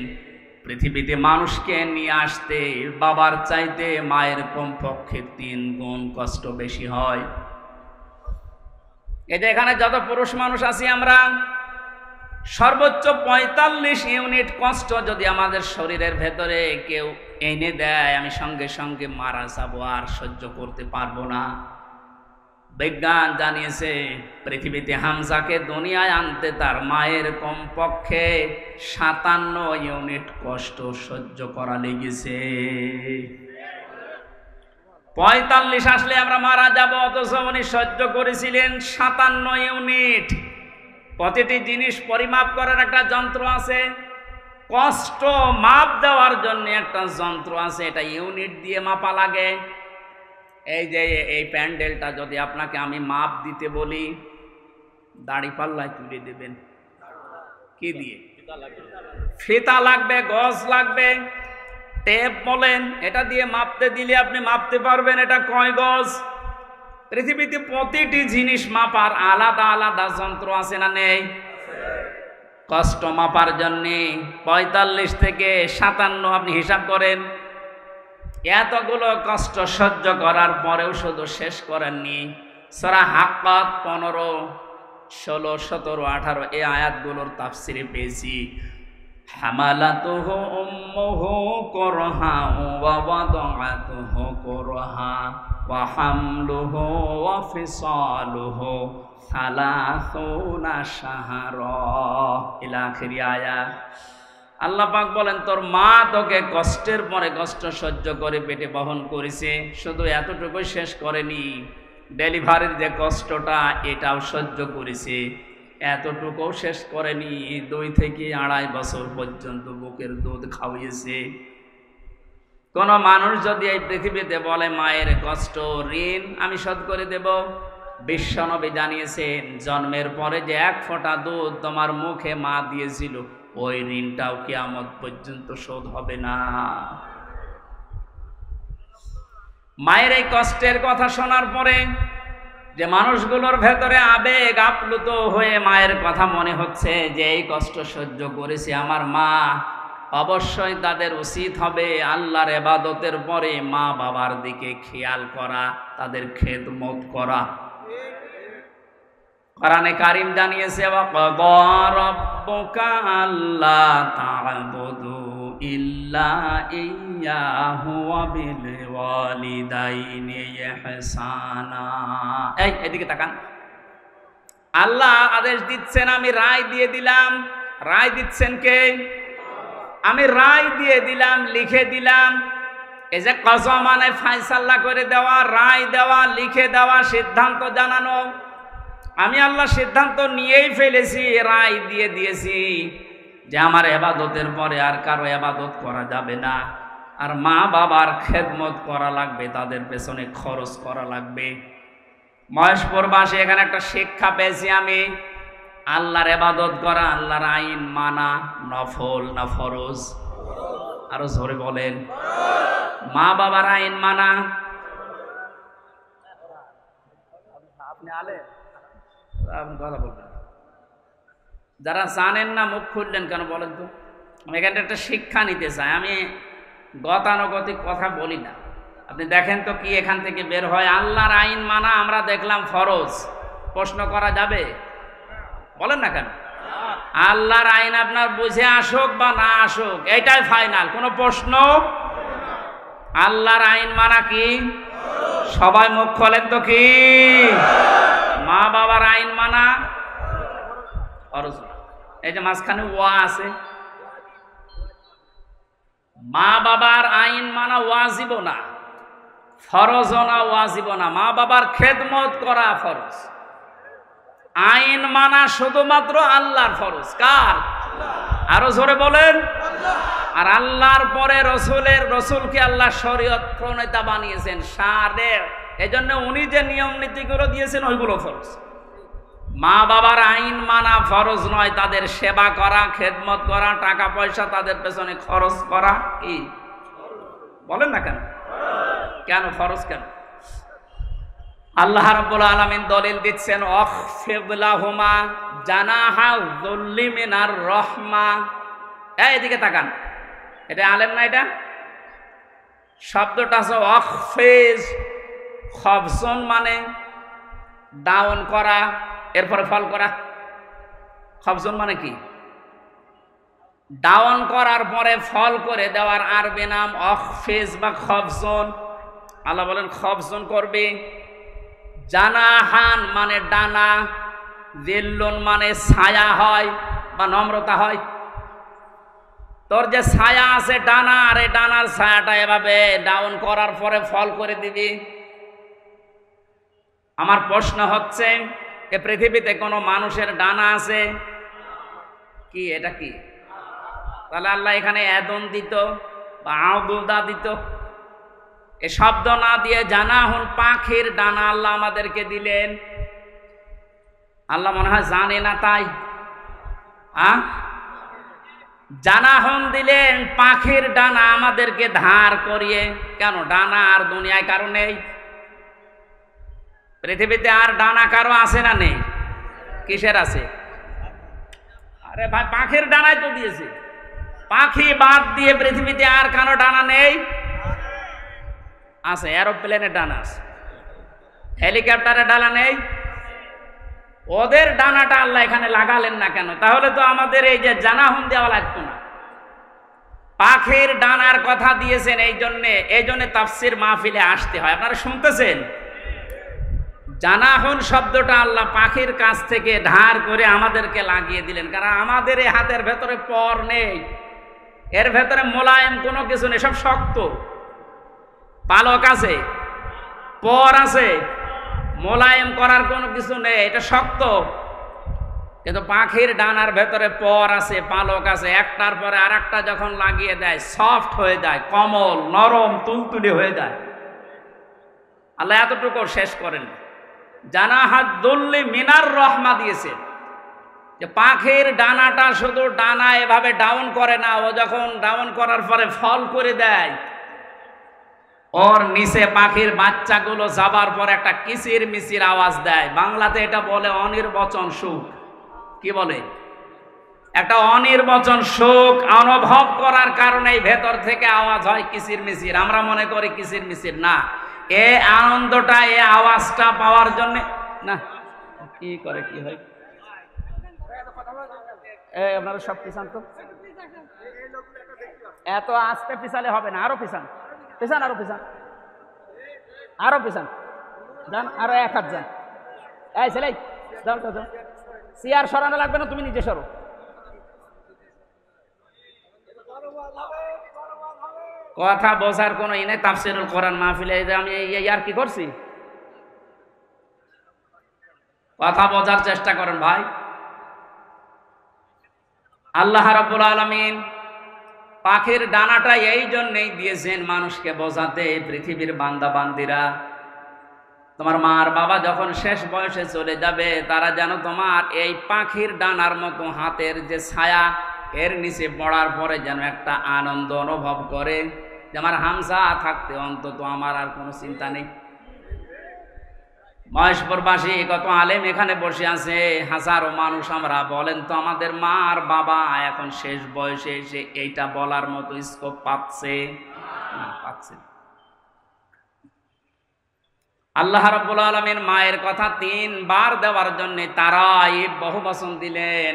পৃথিবীতে মানুষকে নিয়ে আসতে বাবার চাইতে মায়ের কমপক্ষে ৩ গুণ কষ্ট বেশি হয়। এই যে এখানে যত পুরুষ মানুষ আছি আমরা, সর্বোচ্চ ৪৫ ইউনিট কষ্ট যদি আমাদের শরীরের ভেতরে কেউ এনে দেয়, আমি সঙ্গে সঙ্গে মারা যাবো, আর সহ্য করতে পারবো না। বিজ্ঞান জানিয়েছে পৃথিবীতে হামজাকে দুনিয়ায় আনতে তার মায়ের কমপক্ষে ৫৭ ইউনিট কষ্ট সহ্য করা লেগেছে। ৪৫ আসলে আমরা মারা যাব, অথচ উনি সহ্য করেছিলেন ৫৭ ইউনিট। প্রতিটি জিনিস পরিমাপ করার একটা যন্ত্র আছে, কষ্ট মাপ দেওয়ার জন্য একটা যন্ত্র আছে, এটা ইউনিট দিয়ে মাপা লাগে। এই যে এই প্যান্ডেলটা যদি আপনাকে আমি মাপ দিতে বলি, দাড়ি পাল্লায় তুলে দেবেন কি দিয়ে? ফিতা লাগবে, গজ লাগবে, টেপ বলেন, এটা দিয়ে মাপতে দিলে আপনি মাপতে পারবেন এটা কয় গজ। পৃথিবীতে প্রতিটি জিনিস মাপার আলাদা আলাদা যন্ত্র আছে না নেই? কষ্ট মাপার জন্য ৪৫ থেকে ৫৭ আপনি হিসাব করেন। এতগুলো কষ্ট সহ্য করার পরেও শুধু শেষ করেননি। সূরা হাক্কাত ১৫, ১৬, ১৭, ১৮ এই আয়াতগুলোর তাফসিরে পেয়েছি, হামালাতুহু উম্মুহু কুরহা ওয়া ওয়াদাআতুহু কুরহা ওয়া হামলুহু ওয়া ফিসালুহু ৩০ শাহরা ইলা আখিরি আয়াত। আল্লাহ পাক বলেন তোর মা তোকে কষ্টের পরে কষ্ট সহ্য করে পেটে বহন করেছে, শুধু এতটুকু শেষ করেনি, ডেলিভারির যে কষ্টটা এটাও সহ্য করেছে, এতটুকুও শেষ করেনি, ২ থেকে ২.৫ বছর পর্যন্ত বুকের দুধ খাওয়িয়েছে। কোন মানুষ যদি এই পৃথিবীতে বলে মায়ের কষ্ট ঋণ আমি শোধ করে দেব, বিশ্বনবী জানিয়েছেন জন্মের পরে যে ১ ফোঁটা দুধ তোমার মুখে মা দিয়েছিল, ওই ঋণটাও কিয়ামত পর্যন্ত শোধ হবে না। মায়ের এই কষ্টের কথা শোনার পরে যে মানুষগুলোর ভেতরে আবেগ আপ্লুত হয়ে মায়ের কথা মনে হচ্ছে যে এই কষ্ট সহ্য করেছে আমার মা, অবশ্যই তাদের উচিত হবে আল্লাহর ইবাদতের পরে মা বাবার দিকে খেয়াল করা, তাদের খেদমত করা। কোরআনে কারীম জানিয়েছে ওয়াকাদা রাব্বুকা আল্লা তা'বুদু ইল্লা ইয়্যাহু ওয়া বিল ওয়ালিদাইনি ইহসানা। এদিকে তাকান, আল্লাহ আদেশ দিচ্ছেন, আমি রায় দিয়ে দিলাম। রায় দিচ্ছেন কে? আমি রায় দিয়ে দিলাম, লিখে দিলাম। এই যে কজা মানে ফায়সালা করে দেওয়া, রায় দেওয়া, লিখে দেওয়া, সিদ্ধান্ত জানানো। আমি আল্লাহ সিদ্ধান্ত নিয়েই ফেলেছি, রায় দিয়ে দিয়েছি যে আমার ইবাদতের পরে আর কারো ইবাদত করা যাবে না, আর মা বাবার খেদমত করা লাগবে, তাদের পেছনে খরচ করা লাগবে। মহেশপুরবাসী এখানে একটা শিক্ষা পেয়েছি আমি, আল্লাহর ইবাদত করা, আল্লাহর আইন মানা নফল না ফরজ? আরো জোরে বলেন। মা বাবার আইন মানা, আপনি আলে কথা বলবেন, যারা জানেন না মুখ খুললেন কেন বলেন তো? আমি এখানে একটা শিক্ষা নিতে চাই। আমি গতানুগতিক কথা বলি না। আপনি দেখেন তো কি এখান থেকে বের হয়। আল্লাহর আইন মানা আমরা দেখলাম ফরজ, প্রশ্ন করা যাবে? বলেন না কেন? আল্লাহর আইন আপনার বুঝে আসুক বা না আসুক, এটাই ফাইনাল, কোনো প্রশ্ন। আল্লাহর আইন মানা কি? সবাই মুখ খোলেন তো কি? মা বাবার আইন মানা ফরজ। এই যে মাঝখানে ওয়া আছে, মা বাবার আইন মানা ওয়াজিব না, ফরজ না, ওয়াজিব না। মা বাবার খেদমত করা ফরজ, আইন মানা শুধুমাত্র আল্লাহর ফরজ। কার? আরো জোরে বলেন। আর আল্লাহর পরে রসুলকে আল্লাহ শরীয়ত প্রণেতা বানিয়েছেন, শারে। এজন্য উনি যে নিয়ম নীতিগুলো দিয়েছেন ওইগুলো ফরজ। মা বাবার আইন মানা ফরজ নয়, তাদের সেবা করা, খেদমত করা, টাকা পয়সা তাদের পেছনে খরচ করা কি? বলেন না কেন? কেন ফরজ কেন? আল্লাহ রাব্বুল আলামিন দলিল দিচ্ছেন, অখফিদ লাহুমা জানাহা যুল্লি মিনার রাহমা। এদিকে তাকান, এটা আলেম না? এটা শব্দটা আছে অখফিজ, খফজন মানে ডাউন করা, এরপরে ফল করা। খফজন মানে কি? ডাউন করার পরে ফল করে দেওয়ার আরবি নাম অখফিজ বা খফজন। আল্লাহ বলেন খফজন করবে। জানাহান মানে ডানা, জিল্লুন মানে ছায়া হয় বা নম্রতা হয়। তোর যে ছায়া আছে ডানা, আর এই ডানার ছায়াটা এভাবে ডাউন করার পরে ফল করে দিবি। আমার প্রশ্ন হচ্ছে, এ পৃথিবীতে কোনো মানুষের ডানা আছে কি? এটা কি? তাহলে আল্লাহ এখানে এদন দিত বা আউদুদা দিত, এ শব্দ না দিয়ে জানাহুন পাখির ডানা আল্লাহ আমাদেরকে দিলেন। আল্লাহ মনে হয় জানে না তাই জানাহুন দিলেন পাখির ডানা আমাদেরকে ধার করিয়ে। কেন? ডানা আর দুনিয়ায় কারো নেই? পৃথিবীতে আর ডানা কারো আছে না নেই? কিসের আছে? আরে ভাই পাখির ডানায় তো দিয়েছে। পাখি বাদ দিয়ে পৃথিবীতে আর কারো ডানা নেই? আছে। এরোপ্লেনের ডানা আছে, হেলিকপ্টারের ডানা নেই? ওদের ডানাটা আল্লাহ এখানে লাগালেন না কেন? তাহলে তো আমাদের এই যে জানাহুন দেওয়া লাগতো না। পাখির ডানার কথা দিয়েছেন এই জন্যে তাফসির মাহফিলে আসতে হয়। আপনারা শুনতেছেন? জানাহুন শব্দটা আল্লাহ পাখির কাছ থেকে ধার করে আমাদেরকে লাগিয়ে দিলেন, কারণ আমাদের এই হাতের ভেতরে পর নেই, এর ভেতরে মোলায়েম কোনো কিছু নেই, সব শক্ত। পালক আছে, পর আছে, মোলায়েম করার কোনো কিছু নেই, এটা শক্ত। কিন্তু পাখির ডানার ভেতরে পর আছে, পালক আছে, একটার পরে আর একটা যখন লাগিয়ে দেয় সফট হয়ে যায়, কোমল, নরম, তুলতুলে হয়ে যায়। আল্লাহ এতটুকু শেষ করেন, জানাহাত দুল্লি মিনার রহমা দিয়েছে। যে পাখির ডানাটা শুধু ডানা এভাবে ডাউন করে না, ও যখন ডাউন করার পরে ফল করে দেয়, ওর নিচে পাখির বাচ্চাগুলো যাবার পর একটা কিচির মিচির আওয়াজ দেয়। বাংলাতে এটা বলে অনির্বচন সুখ। কি বলে? একটা অনির্বচন সুখ অনুভব করার কারণে ভেতর থেকে আওয়াজ হয় কিচির মিচির। আমরা মনে করি কিচির মিচির না, এ আনন্দটা, এ আওয়াজটা পাওয়ার জন্য না। কি করে কি হয়? আপনারা সব পিছান তো, এত আস্তে পিছালে হবে না, আরো পিছান, পিছান, আরো পিছান, আরো পিছান, যান, আরো এক হাত যান। এই ছেলে যাও তো, যাও। চেয়ার সরানো লাগবে না, তুমি নিজে সরো। কথা বোঝার কোনো ই নেই। তাফসিরুল কোরআন মাহফিলে আমি আর কি করছি? কথা বোঝার চেষ্টা করেন ভাই। আল্লাহ রাব্বুল আলামিন পাখির ডানাটা এই জন্যই দিয়েছেন মানুষকে বোঝাতে, পৃথিবীর বান্দা বান্দিরা, তোমার মা আর বাবা যখন শেষ বয়সে চলে যাবে, তারা যেন তোমার এই পাখির ডানার মতো হাতের যে ছায়া, এর নিচে পড়ার পরে যেন একটা আনন্দ অনুভব করে যে আমার হামজা থাকতে অন্তত আমার আর কোনো চিন্তা নেই। মহেশপুরবাসী কত আলেম এখানে বসে আছে, হাজারো মানুষ আমরা। বলেন তো আমাদের মা আর বাবা এখন শেষ বয়সে এসে এইটা বলার মতো স্কোপ পাচ্ছে না? পাচ্ছে না। আল্লাহ রাব্বুল আলামিন মায়ের কথা 3 বার দেওয়ার জন্য তারাই বহুবচন দিলেন,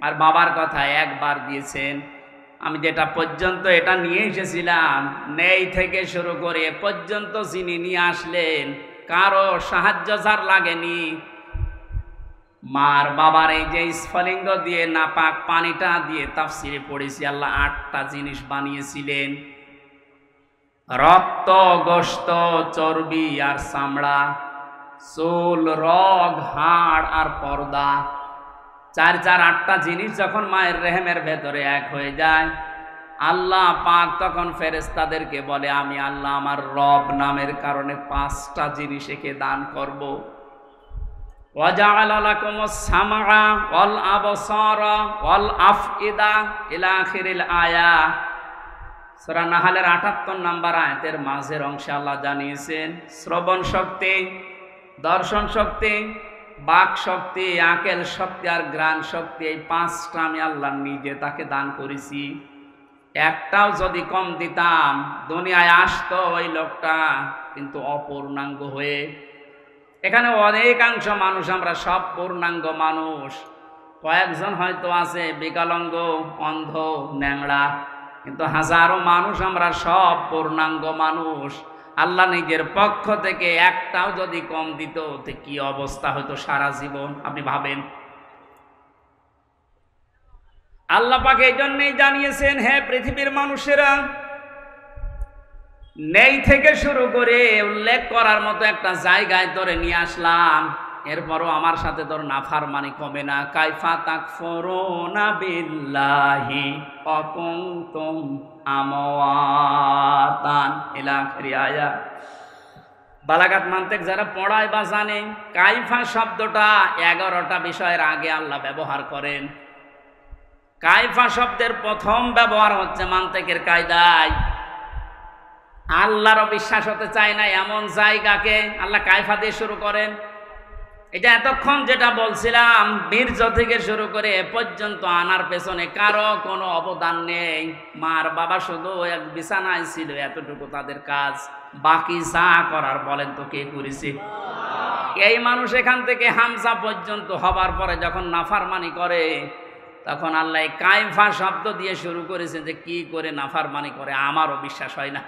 আর বাবার কথা 1 বার দিয়েছেন। আমি যেটা পর্যন্ত এটা নিয়ে এসেছিলাম, নেই থেকে শুরু করে এ পর্যন্ত যিনি নিয়ে আসলেন, কারো সাহায্য যার লাগেনি। মার বাবার এই যে স্ফলিঙ্গ দিয়ে নাপাক পানিটা দিয়ে তাফসিরে পড়েছি, আল্লাহ 8টা জিনিস বানিয়েছিলেন: রক্ত, গোশত, চর্বি আর চামড়া, চুল, রগ, হাড় আর পর্দা। 8টা জিনিস যখন মায়ের রেহেমের ভেতরে এক হয়ে যায়, আল্লাহ পাক তখন ফেরেশতাদেরকে বলে, আমি আল্লাহ আমার রব নামের কারণে 5টা জিনিস একে দান করব। ওয়াজআলা লাকুমুস সামআ ওয়াল আবসারা ওয়াল আফইদা ইলা আখিরিল আয়া। সূরা নাহলের 78 নম্বর আয়াতের মাঝের অংশে আল্লাহ জানিয়েছেন, শ্রবণ শক্তি, দর্শন শক্তি, বাক শক্তি, আকেল শক্তি আর ঘ্রাণ শক্তি, এই 5টা আমি আল্লাহ নিজে তাকে দান করেছি। একটাও যদি কম দিতাম, দুনিয়ায় আসতো ওই লোকটা কিন্তু অপূর্ণাঙ্গ হয়ে। এখানে অনেকাংশ মানুষ আমরা সব পূর্ণাঙ্গ মানুষ, কয়েকজন হয়তো আছে বিকলাঙ্গ, অন্ধ, ন্যাংড়া, কিন্তু হাজারো মানুষ আমরা সব পূর্ণাঙ্গ মানুষ। আল্লাহ নিজের পক্ষ থেকে একটাও যদি কম দিত, তো কি অবস্থা হতো সারা জীবন আপনি ভাবেন। আল্লাহ পাক এই জন্যই জানিয়েছেন, হে পৃথিবীর মানুষেরা, নেই থেকে শুরু করে উল্লেখ করার মতো একটা জায়গায় তোরে নিয়ে আসলাম, এরপরও আমার সাথে তোর নাফরমানি কমে না। কাইফা তাকফুরুনা বিল্লাহি ওয়া কুনতুম আমওয়াতান ইলা আখিরি আয়াত। বালাগাত মান্তিক যারা পড়ায় বা জানে, কাইফা শব্দটা 11টা বিষয়ের আগে আল্লাহ ব্যবহার করেন। কাইফা শব্দের প্রথম ব্যবহার হচ্ছে মান্তিকের কায়দায়। আল্লাহরও বিশ্বাস হতে চায় না এমন জায়গাকে আল্লাহ কাইফা দিয়ে শুরু করেন। এটা এতক্ষণ যেটা বলছিলাম, বীর্য থেকে শুরু করে এ পর্যন্ত আনার পেছনে কারো কোনো অবদান নেই। মার বাবা শুধু এক বিছানায় ছিল, এতটুকু তাদের কাজ। বাকি যা করার বলেন তো কে করেছে? এই মানুষ এখান থেকে হামজা পর্যন্ত হবার পরে যখন নাফরমানি করে, তখন আল্লাহ কাইফা শব্দ দিয়ে শুরু করেছে যে কি করে নাফরমানি করে আমারও বিশ্বাস হয় না।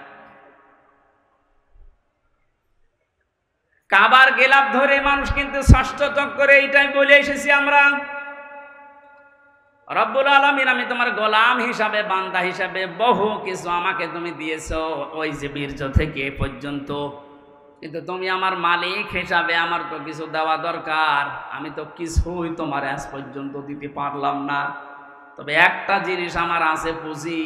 কাবার গেলাপ ধরে মানুষ কিন্তু ষষ্ঠ চক্করে এইটাই বলে এসেছি আমরা, রব্বুল আলামিন আমি তোমার গোলাম হিসাবে, বান্দা হিসাবে বহু কিছু আমাকে তুমি দিয়েছো, ওই যে বীর্য থেকে এ পর্যন্ত, কিন্তু তুমি আমার মালিক হিসাবে আমার তো কিছু দেওয়া দরকার। আমি তো কিছুই তোমার আজ পর্যন্ত দিতে পারলাম না। তবে একটা জিনিস আমার আছে, পুঁজি।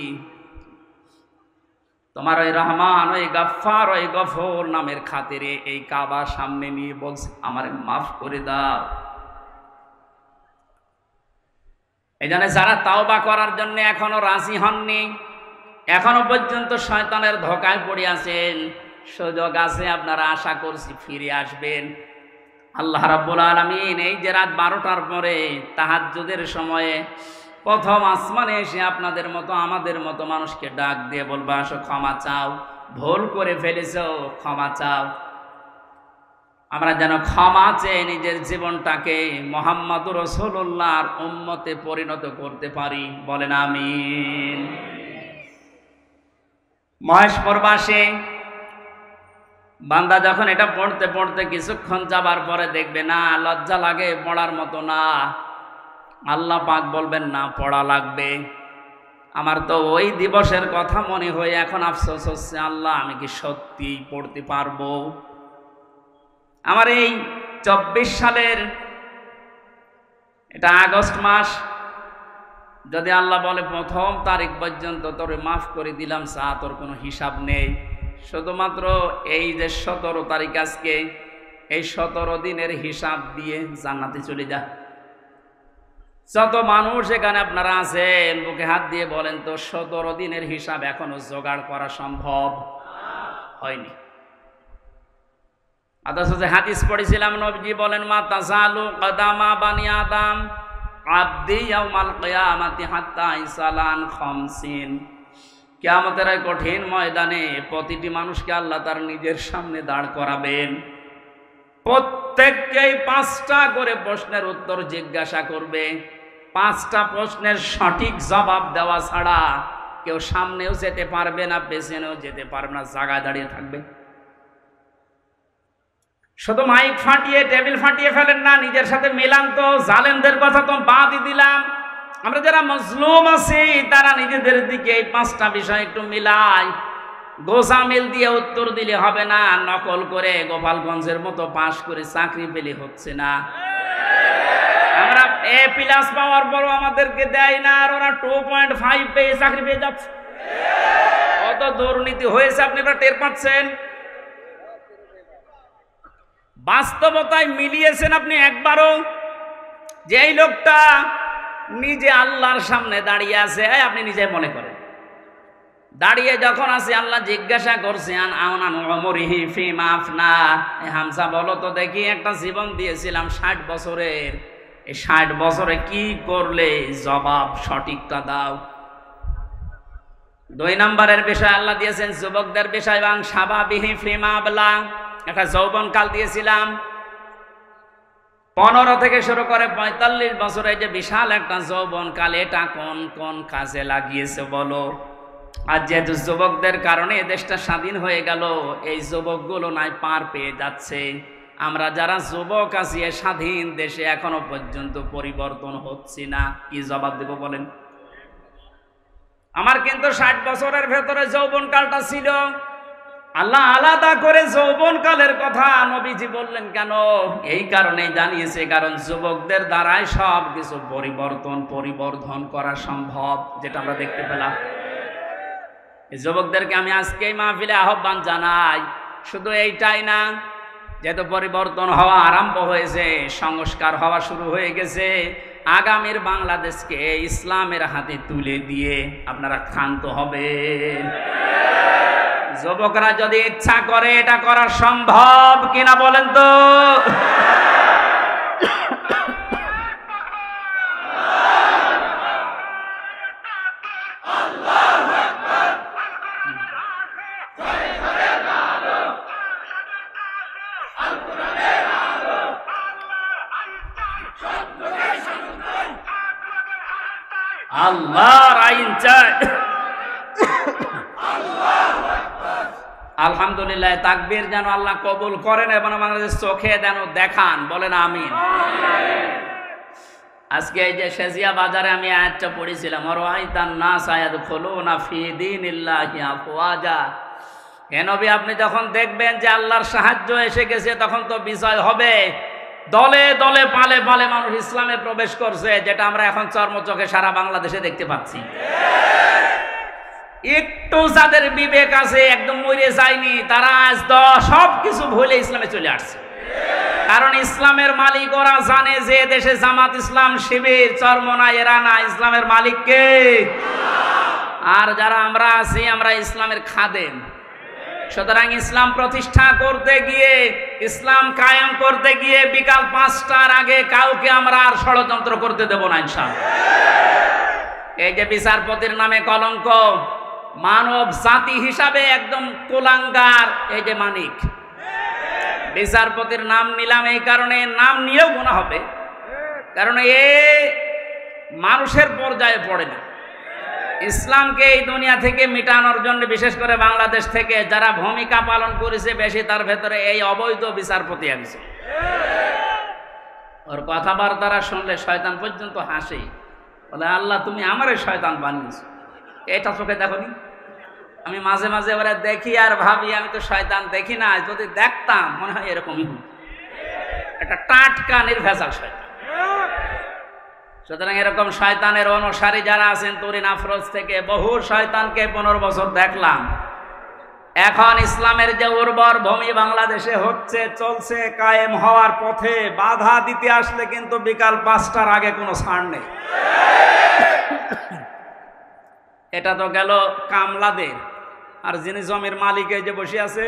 তোমার ওই রহমান, ওই গফফার, ওই গফুর নামের খাতিরে এই কাবা সামনে নিয়ে বলছে আমারে মাফ করে দাও। এই জন্য যারা তাওবা করার জন্য এখনো রাজি হননি, এখনো পর্যন্ত শয়তানের ধোঁকায় পড়ে আছেন, সুযোগ আছে, আপনারা আশা করছি ফিরে আসবেন। আল্লাহ রাব্বুল আলামিন এই যে রাত 12টার পরে তাহাজ্জুদের সময়ে প্রথম আসমানে এসে আপনাদের মতো আমাদের মতো মানুষকে ডাক দিয়ে বলবে, আসো ক্ষমা চাও, ভুল করে ফেলেছো, ক্ষমা চাও। আমরা যেন ক্ষমা চেয়ে নিজের জীবনটাকে মুহাম্মদুর রাসূলুল্লাহর উম্মতে পরিণত করতে পারি, বলেন আমিন। মহেশপুরবাসী বান্দা যখন এটা পড়তে পড়তে কিছুক্ষণ যাবার পরে দেখবে না লজ্জা লাগে, পড়ার মতো না, আল্লাহ পাক বলবেন না পড়া লাগবে। আমার তো ওই দিবসের কথা মনে হয়ে এখন আফসোস হচ্ছে, আল্লাহ আমি কি সত্যি পড়তে পারবো? আমার এই 24 সালের এটা আগস্ট মাস, যদি আল্লাহ বলে প্রথম তারিখ পর্যন্ত তোর মাফ করে দিলাম, তোর কোনো হিসাব নেই, শুধুমাত্র এই যে 17 তারিখ আজকে, এই 17 দিনের হিসাব দিয়ে জান্নাতে চলে যা। যত মানুষ এখানে আপনারা আছেন, বুকে হাত দিয়ে বলেন তো 17 দিনের হিসাব এখনো জোগাড় করা সম্ভব হয়নি? অথচ যে হাদিস পড়েছিলাম, নবীজি বলেন, মা তাজালু কদামা বানি আদম আবদি ইয়াউমাল কিয়ামাতি হাত্তা ইসালান খামসিন। কিয়ামতের এই কঠিন ময়দানে প্রতিটি মানুষকে আল্লাহ তার নিজের সামনে দাঁড় করাবেন। প্রত্যেককেই 5টা করে প্রশ্নের উত্তর জিজ্ঞাসা করবে। 5টা প্রশ্নের সঠিক জবাব দেওয়া ছাড়া কেউ সামনেও যেতে পারবে না, পেছনেও যেতে পারবে না, জায়গায় দাঁড়িয়ে থাকবে। শুধু মাইক ফাটিয়ে টেবিল ফাটিয়ে ফেলেন না, নিজের সাথে মিলান তো। জালেমদের কথা তো বাদই দিলাম, আমরা যারা মজলুম আছি তারা নিজেদের দিকে এই 5টা বিষয় একটু মিলাই। গোজামিল দিয়ে উত্তর দিলে হবে না, নকল করে গোপালগঞ্জের মতো পাশ করে চাকরি পেলে হচ্ছে না। আমরা A+ পাওয়ার পরও আমাদেরকে দেয় না, আর ওরা 2.5 পেয়ে চাকরি পেয়ে যাচ্ছে। কত দুর্নীতি হয়েছে আপনি টের পাচ্ছেন। বাস্তবতায় মিলিয়েছেন আপনি একবারও? যে এই লোকটা নিজে আল্লাহর সামনে দাঁড়িয়ে আছে, আপনি নিজে মনে করেন দাঁড়িয়ে যখন আছে, আল্লাহ জিজ্ঞাসা করছেন হামজা বলো তো দেখি, একটা জীবন দিয়েছিলাম 60 বছরের, এই 60 বছরে কি করলে, জবাব সঠিকটা দাও। 2 নম্বরের বিষয় আল্লাহ দিয়েছেন যুবকদের বিষয়, এবং সাবাবিহি ফিমা আবলা, একটা যৌবনকাল দিয়েছিলাম। 15 থেকে শুরু করে 45 বছরে যে বিশাল একটা যৌবনকাল, এটা কোন কোন কাজে লাগিয়েছে বলো। আর যেহেতু যুবকদের কারণে দেশটা স্বাধীন হয়ে গেল, এই যুবকগুলো নাই পার পেয়ে যাচ্ছে। আমরা যারা যুবক আছি স্বাধীন দেশে এখনো পর্যন্ত পরিবর্তন হচ্ছে না, কি জবাব দেব বলেন? আমার কিন্তু 60 বছরের ভেতরে যৌবনকালটা ছিল। আল্লাহ আলাদা করে যৌবনকালের কথা নবীজি বললেন কেন? এই কারণেই জানিয়েছে, কারণ যুবকদের দ্বারাই সব কিছু পরিবর্ধন করা সম্ভব, যেটা আমরা দেখতে পেলাম। এই যুবকদেরকে আমি আজকে এই মাহফিলে আহ্বান জানাই। শুধু এইটাই না, যেহেতু পরিবর্তন হওয়া আরম্ভ হয়েছে, সংস্কার হওয়া শুরু হয়ে গেছে, আগামীর বাংলাদেশকে ইসলামের হাতে তুলে দিয়ে আপনারা ক্ষান্ত হবেন। যুবকরা যদি ইচ্ছা করে এটা করা সম্ভব কিনা বলেন তো? আল্লাহর আইন চাই। আলহামদুলিল্লাহ, তাকবীর যেন আল্লাহ কবুল করেন এবং আমাদের চোখে যেন দেখান, বলেন আমিন। আজকে এই যে শেজিয়া বাজারে আমি আয়াতটা পড়েছিলাম, রাআইতান নাস ইয়াদখুলুনা ফি দীনিল্লাহি আফওয়াজা। হে নবী, আপনি যখন দেখবেন যে আল্লাহর সাহায্য এসে গেছে, তখন তো বিজয় হবে। দলে দলে পালে পালে মানুষ ইসলামে প্রবেশ করছে, যেটা আমরা এখন চর্মচোখে সারা বাংলাদেশে দেখতে পাচ্ছি। একটু যাদের বিবেক আছে, একদম মরে যায়নি, তারা আজ সব কিছু ভুলে ইসলামে চলে আসছে। কারণ ইসলামের মালিক ওরা জানে যে দেশে জামাত ইসলাম শিবির চরমনা এরা না, ইসলামের মালিক কে? আর যারা আমরা আছি, আমরা ইসলামের খাদেম। সুতরাং ইসলাম প্রতিষ্ঠা করতে গিয়ে, ইসলাম কায়েম করতে গিয়ে বিকাল 5টার আগে কাউকে আমরা আর ষড়যন্ত্র করতে দেব না ইনশাআল্লাহ। এই যে বিচারপতির নামে কলঙ্ক, মানব জাতি হিসাবে একদম কুলাঙ্গার, এই যে মানিক। বিচারপতির নাম নিলাম এই কারণে, নাম নিয়েও গুনাহ হবে, কারণ এ মানুষের পর্যায়ে পড়ে না। ইসলামকে এই দুনিয়া থেকে মিটানোর জন্য, বিশেষ করে বাংলাদেশ থেকে যারা ভূমিকা পালন করেছে বেশি, তার ভেতরে এই অবৈধ বিচারপতি একজন। ওর কথাবার্তারা শুনলে শয়তান পর্যন্ত হাসে, বলে আল্লাহ তুমি আমারে শয়তান বানিয়েছো। এটা চোখে দেখনি? আমি মাঝে মাঝে ওরা দেখি আর ভাবি, আমি তো শয়তান দেখি না, যদি দেখতাম মনে হয় এরকমই হতো। একটা টাটকা নির্ভেজাল শয়তান। সুতরাং এরকম শয়তানের অনুসারী যারা আছেন, তরিন আফরোজ থেকে বহু শয়তানকে 15 বছর দেখলাম। এখন ইসলামের যে উর্বর ভূমি বাংলাদেশে হচ্ছে, চলছে, কায়েম হওয়ার পথে, বাধা দিতে আসলে কিন্তু বিকাল 5টার আগে কোনো ছাড় নেই। এটা তো গেল কামলাদের। আর যিনি জমির মালিক এই যে বসে আছে,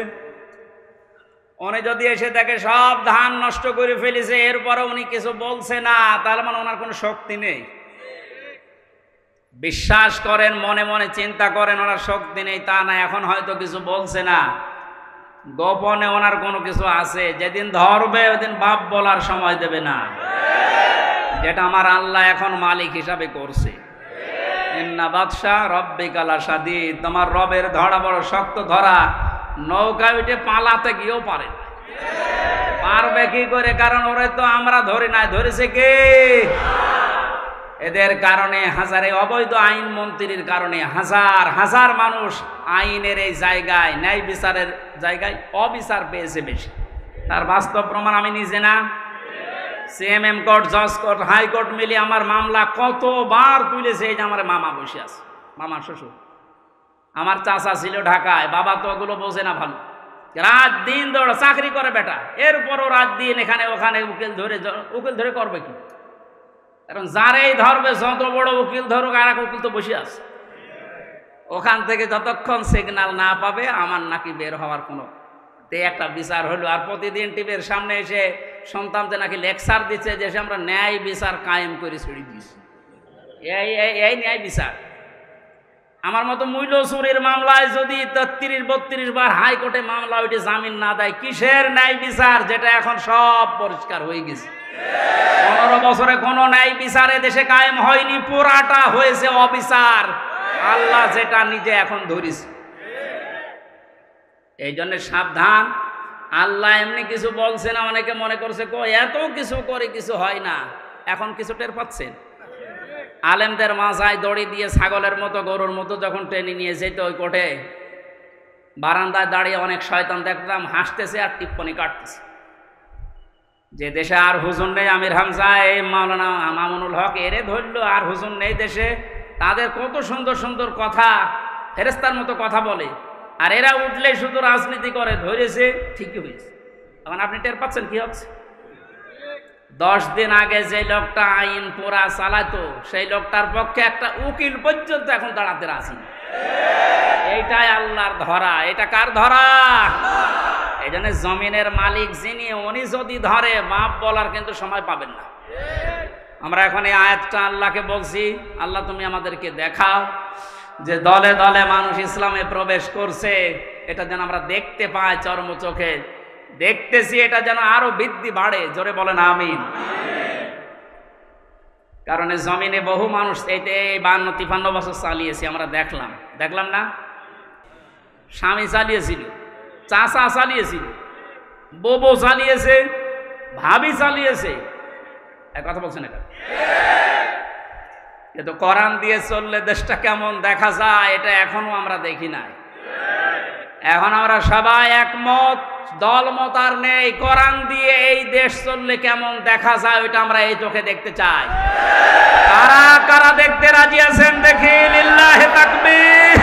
উনি যদি এসে দেখে সব ধান নষ্ট করে ফেলেছে, এরপরে উনি কিছু বলছে না, তার মানে ওনার কোনো শক্তি নেই। বিশ্বাস করেন, মনে মনে চিন্তা করেন ওনার শক্তি নেই তা না, এখন হয়তো কিছু বলছে না, গোপনে ওনার কোনো কিছু আছে। যেদিন ধরবে ওইদিন বাপ বলার সময় দেবে না, যেটা আমার আল্লাহ এখন মালিক হিসাবে করছে। ইন্না বাদশা রব্বিকা লাশাদীদ, তোমার রবের ধরা বড় শক্ত ধরা। নৌকায় উঠে পালাতে গিয়েও পারে না। পারবে কি করে? কারণ ওরে তো আমরা ধরি নাই, ধরেছে কে? এদের কারণে হাজারে অবৈধ আইন মন্ত্রীর কারণে হাজার হাজার মানুষ আইনের এই জায়গায়, ন্যায় বিচারের জায়গায় অবিচার পেয়েছে বেশি। তার বাস্তব প্রমাণ আমি নিজে না, সিএমএম কোর্ট, জজ কোর্ট, হাইকোর্ট মিলিয়ে আমার মামলা কতবার তুলেছে। এই যে আমার মামা বসে আছে, মামা শ্বশুর, আমার চাচা ছিল ঢাকায়, বাবা তো ওগুলো বোঝে না ভালো, রাত দিন দৌড় চাকরি করে বেটা, এরপরও রাত দিন এখানে ওখানে উকিল ধরে করবে কি? কারণ যারেই ধরবে, যত বড় উকিল ধরুক, আর এক উকিল তো বসে আছে ওখান থেকে, যতক্ষণ সিগন্যাল না পাবে আমার নাকি বের হওয়ার কোনো একটা বিচার হলো। আর প্রতিদিন টিভির সামনে এসে শুনতাম যে নাকি লেকচার দিচ্ছে যে আমরা ন্যায় বিচার কায়েম করে ছড়িয়ে দিয়েছি। এই ন্যায় বিচার। আমার মতো মূল্য চুরির মামলায় যদি 33-32 বার হাইকোর্টে মামলা ওইটা জামিন না দেয়, কিসের ন্যায় বিচার? যেটা এখন সব পরিষ্কার হয়ে গেছে। 15 বছরে কোনো ন্যায় বিচার দেশে কায়েম হয়নি, পুরাটা হয়েছে অবিচার। আল্লাহ যেটা নিজে এখন ধরিস। এই জন্য সাবধান, আল্লাহ এমনি কিছু বলছে না। অনেকে মনে করছে এত কিছু করে কিছু হয় না, এখন কিছু টের পাচ্ছেন। আলেমদের মাথায় দড়ি দিয়ে ছাগলের মতো, গরুর মতো যখন টেনে নিয়ে যেত ওই কোর্টে, বারান্দায় দাঁড়িয়ে অনেক শয়তান দেখতাম হাসতেছে আর টিপ্পনি কাটতেছে। যে দেশে আর হুজুর নেই, আমির হামজা, এই মাওলানা মামুনুল হক, এরে ধরলো, আর হুজুর নেই দেশে, তাদের কত সুন্দর সুন্দর কথা, ফেরেস্তার মতো কথা বলে, আর এরা উঠলে শুধু রাজনীতি করে, ধরেছে ঠিকই হয়েছে। এখন আপনি টের পাচ্ছেন কি হচ্ছে? 10 দিন আগে যে লোকটা আইন পোড়া চালাতো, সেই লোকটার পক্ষে একটা উকিল পর্যন্ত এখন দাঁড়াতে রাজি না। এইটাই আল্লাহর ধরা। এটা কার ধরা? এই জন্য জমিনের মালিক যিনি, উনি যদি ধরে, বাপ বলার কিন্তু সময় পাবেন না। আমরা এখন এই আয়াতটা আল্লাহকে বলছি, আল্লাহ তুমি আমাদেরকে দেখাও যে দলে দলে মানুষ ইসলামে প্রবেশ করছে, এটা যেন আমরা দেখতে পাই, চর্ম চোখে দেখতেছি, এটা যেন আরো বৃদ্ধি বাড়ে। জোরে বলেন আমিন। কারণ জমিনে বহু মানুষ এইতে 52-53 বছর চালিয়েছে, আমরা দেখলাম না? স্বামী চালিয়েছিল, চাচা চালিয়েছিল, বউ চালিয়েছে, ভাবি চালিয়েছে। এক কথা বলছেন এটা? কিন্তু কোরআন দিয়ে চললে দেশটা কেমন দেখা যায়, এটা এখনো আমরা দেখি নাই। এখন আমরা সবাই একমত, দলমত আর নেই। কোরআন দিয়ে এই দেশ চললে কেমন দেখা যায়, ওইটা আমরা এই চোখে দেখতে চাই। কারা কারা দেখতে রাজি আছেন দেখি? লিল্লাহি তাকবীর।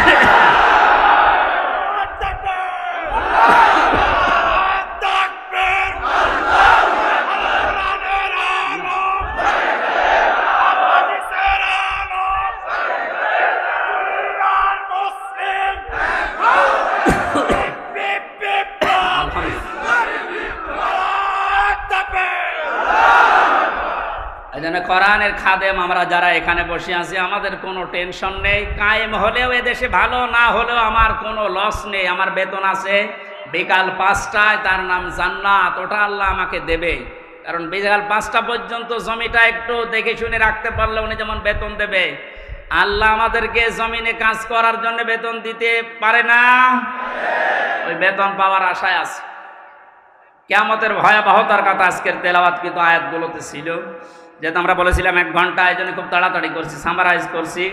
কোরআনের খাদেম আমরা যারা এখানে বসে আছি, আমাদের কোনো টেনশন নেই। কায়েম হলেও এদেশে ভালো, না হলেও আমার কোনো লস নেই। আমার বেতন আছে বিকাল 5টায়, তার নাম জান্নাত, ওটা আল্লাহ আমাকে দেবে। কারণ বিকাল 5টা পর্যন্ত জমিটা একটু দেখে শুনে রাখতে পারলে উনি যেমন বেতন দেবে, আল্লাহ আমাদেরকে জমিনে কাজ করার জন্য বেতন দিতে পারে না? ওই বেতন পাওয়ার আশায় আছে। কিয়ামতের ভয়াবহতার কথা আজকের তেলাওয়াতকৃত আয়াতগুলোতে ছিল। যেহেতু আমরা বলেছিলাম 1 ঘন্টা, এই জন্য খুব তাড়াতাড়ি করছি, সামারাইজ করছি।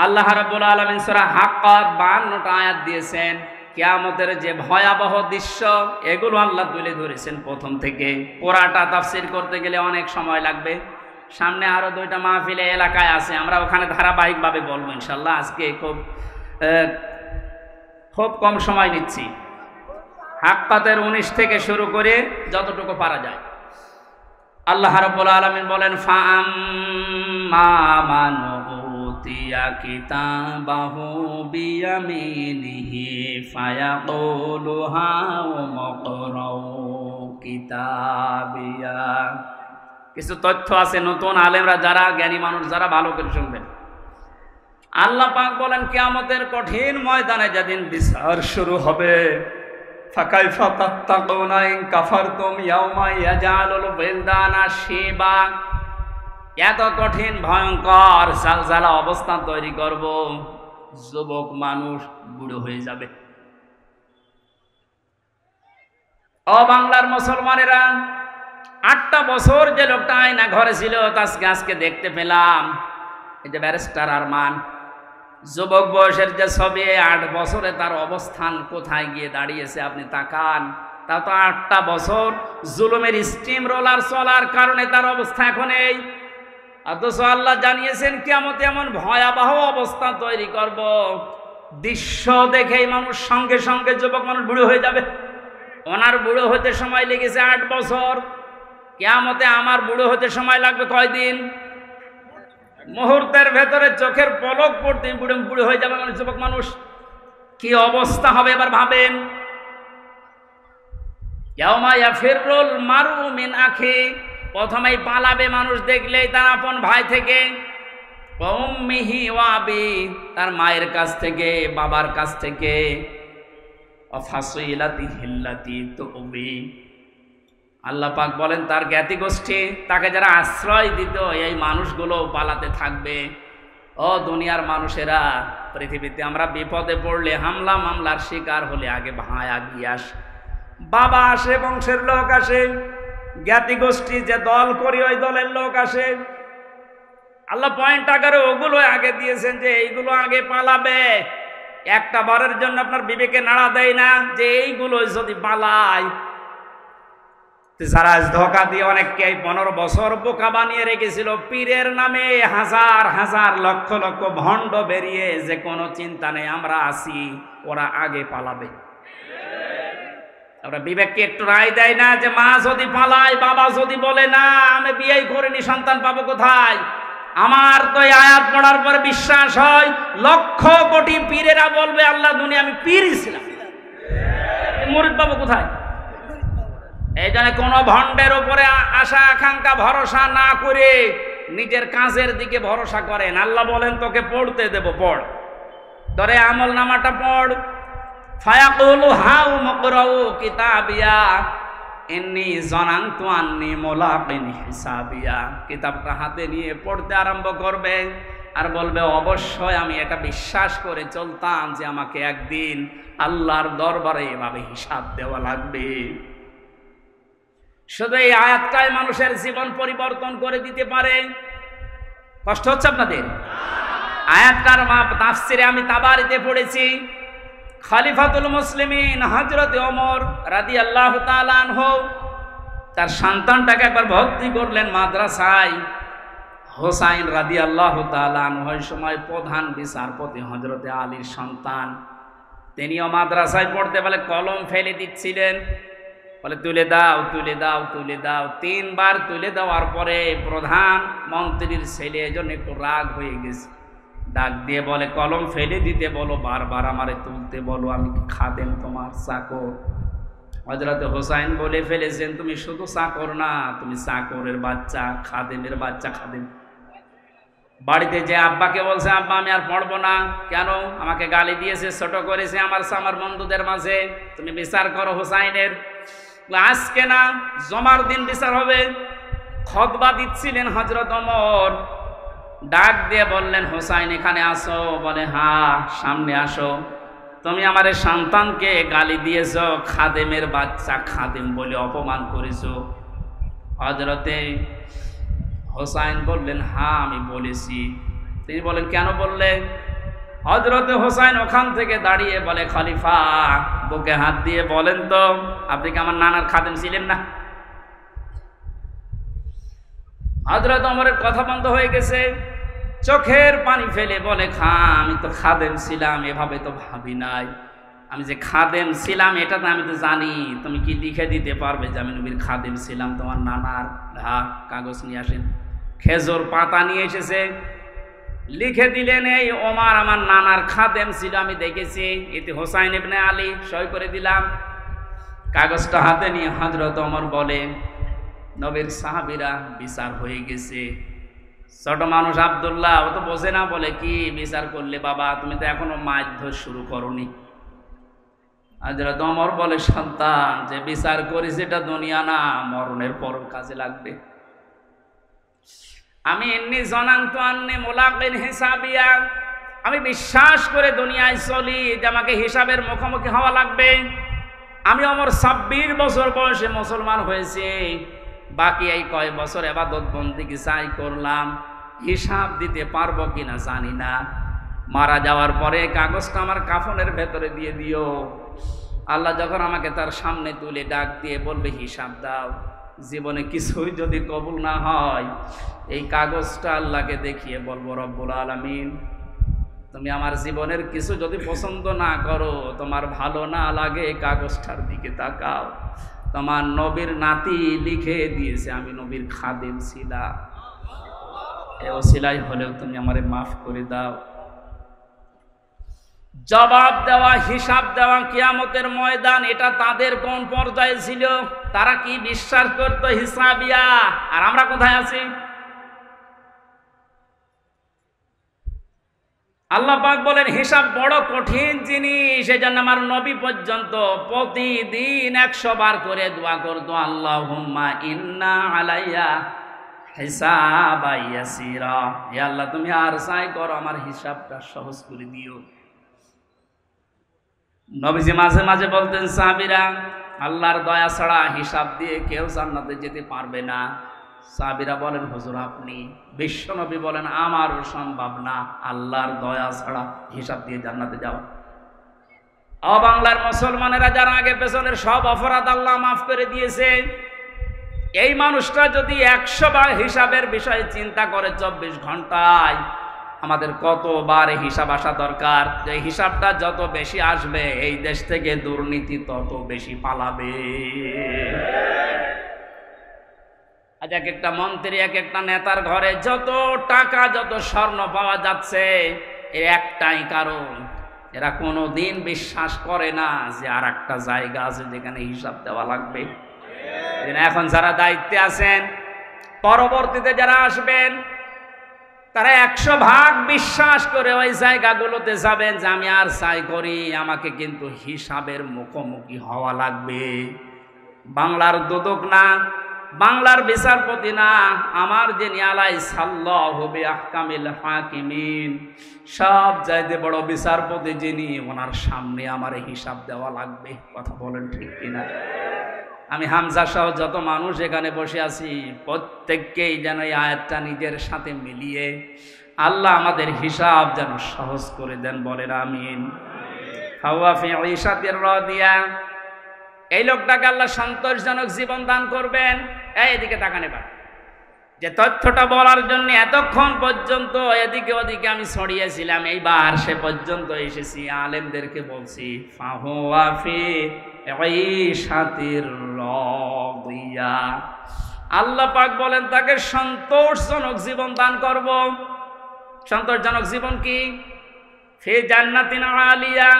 আল্লাহ রাব্বুল আলামিন সূরা হাক্কাত 52টা আয়াত দিয়েছেন। কিয়ামতের যে ভয়াবহ দৃশ্য, এগুলো আল্লাহ তুলে ধরেছেন প্রথম থেকে। পুরাটা তাফসীর করতে গেলে অনেক সময় লাগবে। সামনে আরো 2টা মাহফিলে এলাকায় আছে, আমরা ওখানে ধারাবাহিকভাবে বলবো ইনশাআল্লাহ। আজকে খুব কম সময় নিচ্ছি। হাক্কাতের 19 থেকে শুরু করে যতটুকু পারা যায়। আল্লাহ রাব্বুল আলামিন বলেন, ফাআম্মা মান উতিয়া কিতাবাহু বিয়ামিনিহি ফায়াকুলু হাউমুকরাউ কিতাবিয়া। কিছু তথ্য আছে নতুন আলেমরা যারা জ্ঞানী মানুষ যারা ভালো করে শুনবেন। আল্লাহ পাক বলেন কিয়ামতের কঠিন ময়দানে যেদিন বিচার শুরু হবে, ফাকাইফা তাত্তাকুনা ইন কাফারতুম ইয়াওমা ইয়াজালুল বিলদানা শিবা, এত কঠিন ভয়ঙ্কর জালজালা অবস্থা তৈরি করব, যুবক মানুষ বুড়ো হয়ে যাবে। ও বাংলার মুসলমানেরা, 8টা বছর যে লোকটা আয়না ঘরে ছিল আজকে দেখতে পেলাম। এই যে ব্যারিস্টার আরমান, যুবক বয়সের যে ছবি, 8 বছরে তার অবস্থান কোথায় গিয়ে দাঁড়িয়েছে আপনি তাকান। তা তো 8টা বছর জুলুমের স্টিম রোলার চলার কারণে তার অবস্থা এখন এই। অথচ আল্লাহ জানিয়েছেন কিয়ামতে এমন ভয়াবহ অবস্থা তৈরি করব, দৃশ্য দেখেই মানুষ সঙ্গে সঙ্গে যুবক মানুষ বুড়ো হয়ে যাবে। ওনার বুড়ো হতে সময় লেগেছে 8 বছর, কিয়ামতে আমার বুড়ো হতে সময় লাগবে কয়দিন? মুহূর্তের ভেতরে চোখের পলক পড়তে বুড়ো হয়ে যাবে মানে যুবক মানুষ। কি অবস্থা হবে এবার ভাবেন। ইয়াউমা ইয়াফিরুল মারউ মিন আখি, প্রথমেই পালাবে মানুষ দেখলেই তার আপন ভাই থেকে। ওয়া উম্মিহি ওয়া আবি, তার মায়ের কাছ থেকে, বাবার কাছ থেকে। ওয়া ফাসিলাতিহি আল্লাতী তুবি, আল্লাহ পাক বলেন তার জ্ঞাতি গোষ্ঠী, তাকে যারা আশ্রয় দিত এই মানুষগুলো পালাতে থাকবে। ও দুনিয়ার মানুষেরা, পৃথিবীতে আমরা বিপদে পড়লে, হামলা মামলার শিকার হলে আগে ভাই আগিয়ে আসে, বাবা আসে, বংশের লোক আসে, জ্ঞাতি গোষ্ঠী যে দল করি ওই দলের লোক আসে। আল্লাহ পয়েন্ট আকারে ওগুলো আগে দিয়েছেন যে এইগুলো আগে পালাবে। একটা বারের জন্য আপনার বিবেকে নাড়া দেয় না যে এইগুলো যদি পালায়। যারা ধোকা দিয়ে অনেককে 15 বছর বোকা বানিয়ে রেখেছিল, পীরের নামে হাজার হাজার লক্ষ লক্ষ ভণ্ড বেরিয়ে যে কোনো চিন্তা নেই আমরা আছি, ওরা আগে পালাবে। আমরা বিবেককে একটু রায় দেয় না যে মা যদি পালায়, বাবা যদি বলে না আমি বিয়েই করিনি, সন্তান পাবো কোথায়? আমার তো এই আয়াত পড়ার পরে বিশ্বাস হয় লক্ষ কোটি পীরেরা বলবে আল্লাহ দুনিয়া আমি পীরই ছিলাম, মুরিদ পাবো কোথায়? এই জন্য কোনো ভণ্ডের উপরে আশা আকাঙ্ক্ষা ভরসা না করে নিজের কাজের দিকে ভরসা করেন। আল্লাহ বলেন তোকে পড়তে দেব, পড়, ধরে আমল নামাটা পড়। ফায়াকুলু হাউমুকরাউ কিতাবিয়া ইন্নী যানানতু আন্নী মুলাকিন হিসাবিয়া, কিতাবটা হাতে নিয়ে পড়তে আরম্ভ করবে আর বলবে অবশ্যই আমি এটা বিশ্বাস করে চলতাম যে আমাকে একদিন আল্লাহর দরবারে এভাবে হিসাব দেওয়া লাগবে। শুধু এই আয়াতটাই মানুষের জীবন পরিবর্তন করে দিতে পারে। কষ্ট হচ্ছে আপনাদের? আয়াতটার তাফসিরে আমি তাবারিতে পড়েছি, খলিফাতুল মুসলিমিন হযরত ওমর রাদিয়াল্লাহু তাআলা আনহু তার সন্তানটাকে একবার ভর্তি করলেন মাদ্রাসায়। হোসাইন রাদিয়াল্লাহু তাআলা আনহু ওই সময় প্রধান বিচারপতি হযরত আলীর সন্তান, তিনিও মাদ্রাসায় পড়তে বলে কলম ফেলে দিচ্ছিলেন, বলে তুলে দাও তুলে দাও তুলে দাও। 3 বার তুলে দেওয়ার পরে প্রধান মন্ত্রীর ছেলে এজন্য একটু রাগ হয়ে গেছে, ডাক দিয়ে বলে কলম ফেলে দিতে বলো, বারবার আমারে তুলতে বলো, আমি খাদেম তোমার চাকর। হযরত হোসাইন বলে ফেলেছেন তুমি শুধু চাকর না, তুমি চাকরের বাচ্চা, খাদেমের বাচ্চা। খাদেম বাড়িতে যে আব্বাকে বলছে আব্বা আমি আর পড়বো না, কেন? আমাকে গালি দিয়েছে, ছোট করেছে আমার বন্ধুদের মাঝে, তুমি বিচার করো হোসাইনের। আজকে না, জমার দিন বিচার হবে। খুতবা দিচ্ছিলেন হযরত ওমর, ডাক দিয়ে বললেন হোসাইন এখানে আসো, বলে হ্যাঁ সামনে আসো। তুমি আমার সন্তানকে গালি দিয়েছ, খাদেমের বাচ্চা, খাদেম বলে অপমান করেছ। হযরতে হোসাইন বললেন হ্যাঁ আমি বলেছি। তিনি বলেন কেন বললে? হযরতে হোসাইন ওখান থেকে দাঁড়িয়ে বলে খলিফা বুকে হাত দিয়ে বলেন তো আপনি কি আমার নানার খাদেম ছিলেন না? হযরত ওমরের কথা বন্ধ হয়ে গেছে, চোখের পানি ফেলে বলে আমি তো খাদেম ছিলাম, এভাবে তো ভাবি নাই। আমি যে খাদেম ছিলাম এটা তো আমি তো জানি, তুমি কি লিখে দিতে পারবে যে আমি নবীর খাদেম ছিলাম? তোমার নানার কাগজ নিয়ে আসেন। খেজুর পাতা নিয়ে এসেছে, লিখে দিলেন, এই ওমর আমার নানার খাদেম ছিল, আমি দেখেছি, এতে হোসাইন ইবনে আলী, সই করে দিলাম। কাগজটা হাতে নিয়ে হযরত ওমর বলেন, নবীর সাহাবীরা বিচার হয়ে গেছে। ছোট মানুষ আব্দুল্লাহ, ও তো বোঝে না, বলে কি বিচার করলে বাবা, তুমি তো এখনো মারধর শুরু করনি। হযরত ওমর বলে, সন্তান, যে বিচার করিস এটা দুনিয়া না, মরণের পর কাজে লাগবে। আমি এমনি জনান্ত আন্নি মুলাকিন হিসাবিয়া, আমি বিশ্বাস করে দুনিয়ায় চলি যে আমাকে হিসাবের মুখোমুখি হওয়া লাগবে। আমি আমার 26 বছর বয়সে মুসলমান হয়েছি, বাকি এই কয় বছর ইবাদত বন্দেগি চাই করলাম, হিসাব দিতে পারবো কিনা জানি না। মারা যাওয়ার পরে কাগজটা আমার কাফনের ভেতরে দিয়ে দিও। আল্লাহ যখন আমাকে তার সামনে তুলে ডাক দিয়ে বলবে হিসাব দাও, জীবনে কিছুই যদি কবুল না হয়, এই কাগজটা আল্লাহকে দেখিয়ে বলবো, রব্বুল আলামিন, তুমি আমার জীবনের কিছু যদি পছন্দ না করো, তোমার ভালো না লাগে, কাগজটার দিকে তাকাও, তোমার নবীর নাতি লিখে দিয়েছে আমি নবীর খাদেম ছিলাম, এই ওসিলাই হলেও তুমি আমারে মাফ করে দাও। জবাব দেওয়া, হিসাব দেওয়া কিয়ামতের ময়দান, এটা তাদের কোন পর্যায়ে ছিল? তারা কি বিশ্বাস করত হিসাবিয়া? আর আমরা কোথায় আছি? আল্লাহ পাক বলেন, হিসাব বড় কঠিন জিনিস। এই জন্য আমার নবী পর্যন্ত প্রতিদিন 100 বার করে দোয়া করতো, আল্লাহুম্মা ইন্না আলাইয়া হিসাবা ইয়াসিরা, হে আল্লাহ তুমি আর চাই করো, আমার হিসাবটা সহজ করে দিও। নবীজি মাঝে মাঝে বলতেন, সাহাবীরা, আল্লাহর দয়া ছাড়া হিসাব দিয়ে কেউ জান্নাতে যেতে পারবে না। সাহাবীরা বলেন, হুজুর আপনি? বিশ্বনবী বলেন, আমারও সম্ভব না আল্লাহর দয়া ছাড়া হিসাব দিয়ে জান্নাতে যাওয়া। বাংলার মুসলমানেরা যারা আগে পেছনের সব অপরাধ আল্লাহ মাফ করে দিয়েছে, এই মানুষটা যদি 100 বার হিসাবের বিষয়ে চিন্তা করে 24 ঘন্টায়, আমাদের কতবার হিসাব আসা দরকার। যে হিসাবটা যত বেশি আসবে, এই দেশ থেকে দুর্নীতি তত বেশি পালাবে। আজ এক একটা মন্ত্রী, এক একটা নেতার ঘরে যত টাকা, যত স্বর্ণ পাওয়া যাচ্ছে, এর একটাই কারণ, এরা কোনোদিন বিশ্বাস করে না যে আর একটা জায়গা আছে যেখানে হিসাব দেওয়া লাগবে। এখন যারা দায়িত্বে আছেন, পরবর্তীতে যারা আসবেন, তারা 100 ভাগ বিশ্বাস করে ওই জায়গাগুলোতে যাবেন যে আমি আর চাই করি, আমাকে কিন্তু হিসাবের মুখোমুখি হওয়া লাগবে। বাংলার দুদক না, বাংলার বিচারপতি না, আমার যিনি আলাই সাল্লাহু বিআহকামিল হাকিমিন, সব চাইতে বড় বিচারপতি যিনি, ওনার সামনে আমার হিসাব দেওয়া লাগবে। কথা বলেন ঠিক কিনা? আমি হামজা সহ যত মানুষ এখানে বসে আছি, প্রত্যেককেই যেন এই আয়াতটা নিজের সাথে মিলিয়ে আল্লাহ আমাদের হিসাব যেন সহজ করে দেন, বলেন আমিন। হাওয়া ফি ঈশাতির রাদিয়া, এই লোকটাকে আল্লাহ সন্তোষজনক জীবন দান করবেন। এদিকে তাকান এবার, যে তথ্যটা বলার জন্য এতক্ষণ পর্যন্ত এদিকে ওদিকে আমি ছড়িয়েছিলাম, এইবার সে পর্যন্ত এসেছি, আলেমদেরকে বলছি, ফাহুয়া ফি ঈশাতির রাদিয়া, আল্লাহ পাক বলেন তাকে সন্তোষজনক জীবন দান করব। সন্তোষজনক জীবন কি? ফি জান্নাতিন আলিয়া,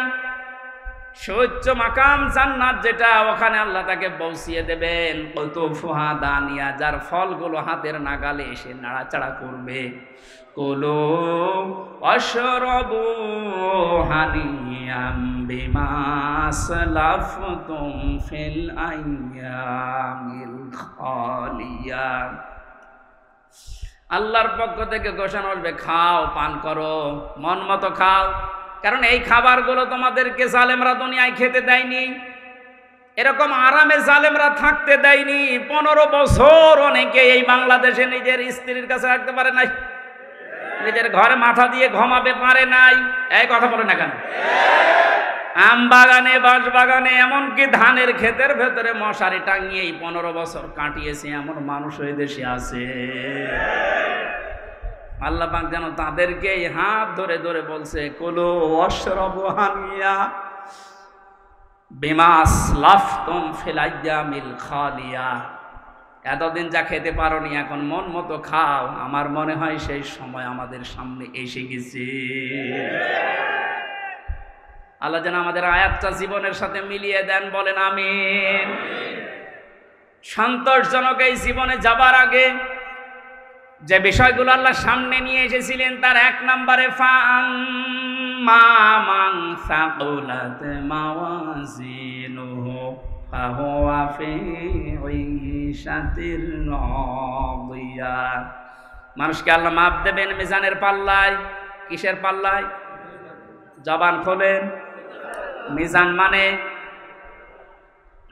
সুউচ্চ মাকাম জান্নাত যেটা, ওখানে আল্লাহ তাকে পৌঁছিয়ে দেবেন। কুতুফুহা দানিয়া, যার ফলগুলো হাতের নাগালে এসে নাড়াচাড়া করবে। কুলু ওয়াশরাবু হানিয়াম বিমা আসলাফতুম ফিল আইয়ামিল খালিয়া, আল্লাহর পক্ষ থেকে ঘোষণা আসবে, খাও, পান করো, মন মতো খাও, কারণ এই খাবারগুলো তোমাদেরকে জালেমরা দুনিয়ায় খেতে দেয়নি, এরকম আরামে জালেমরা থাকতে দেয়নি। 15 বছর অনেকে এই বাংলাদেশে নিজের স্ত্রীর কাছে রাখতে পারে নাই, নিজের ঘরে মাথা দিয়ে ঘুমাবে পারে নাই। এই কথা বলে না কেন? আম বাগানে, বাঁশ বাগানে, এমনকি ধানের ক্ষেতের ভেতরে মশারি টাঙিয়ে 15 বছর কাটিয়েছে এমন মানুষ ওই দেশে আছে। আল্লাহ পাক যেন তাদেরকে হাত ধরে ধরে বলছে, কুলু ওয়াশরাবু হানিয়া বিমা আসলাফতুম ফিল আইয়ামিল খালিয়া, এতদিন যা খেতে পারোনি এখন মন মতো খাও। আমার মনে হয় সেই সময় আমাদের সামনে এসে গেছে। আল্লাহ যেন আমাদের আয়াতটা জীবনের সাথে মিলিয়ে দেন, বলেন আমিন। সন্তোষজনক এই জীবনে যাবার আগে যে বিষয়গুলো আল্লাহ সামনে নিয়ে এসেছিলেন তার 1 নম্বরে ফাআম্মা মান সাকুলাত মাওয়াজিনুহু ফাহুয়া ফি ঈশাতির রাদিয়া। মানুষকে আল্লাহ মাপ দেবেন মিজানের পাল্লায়। কিসের পাল্লায়? জবান খোলেন। মিজান মানে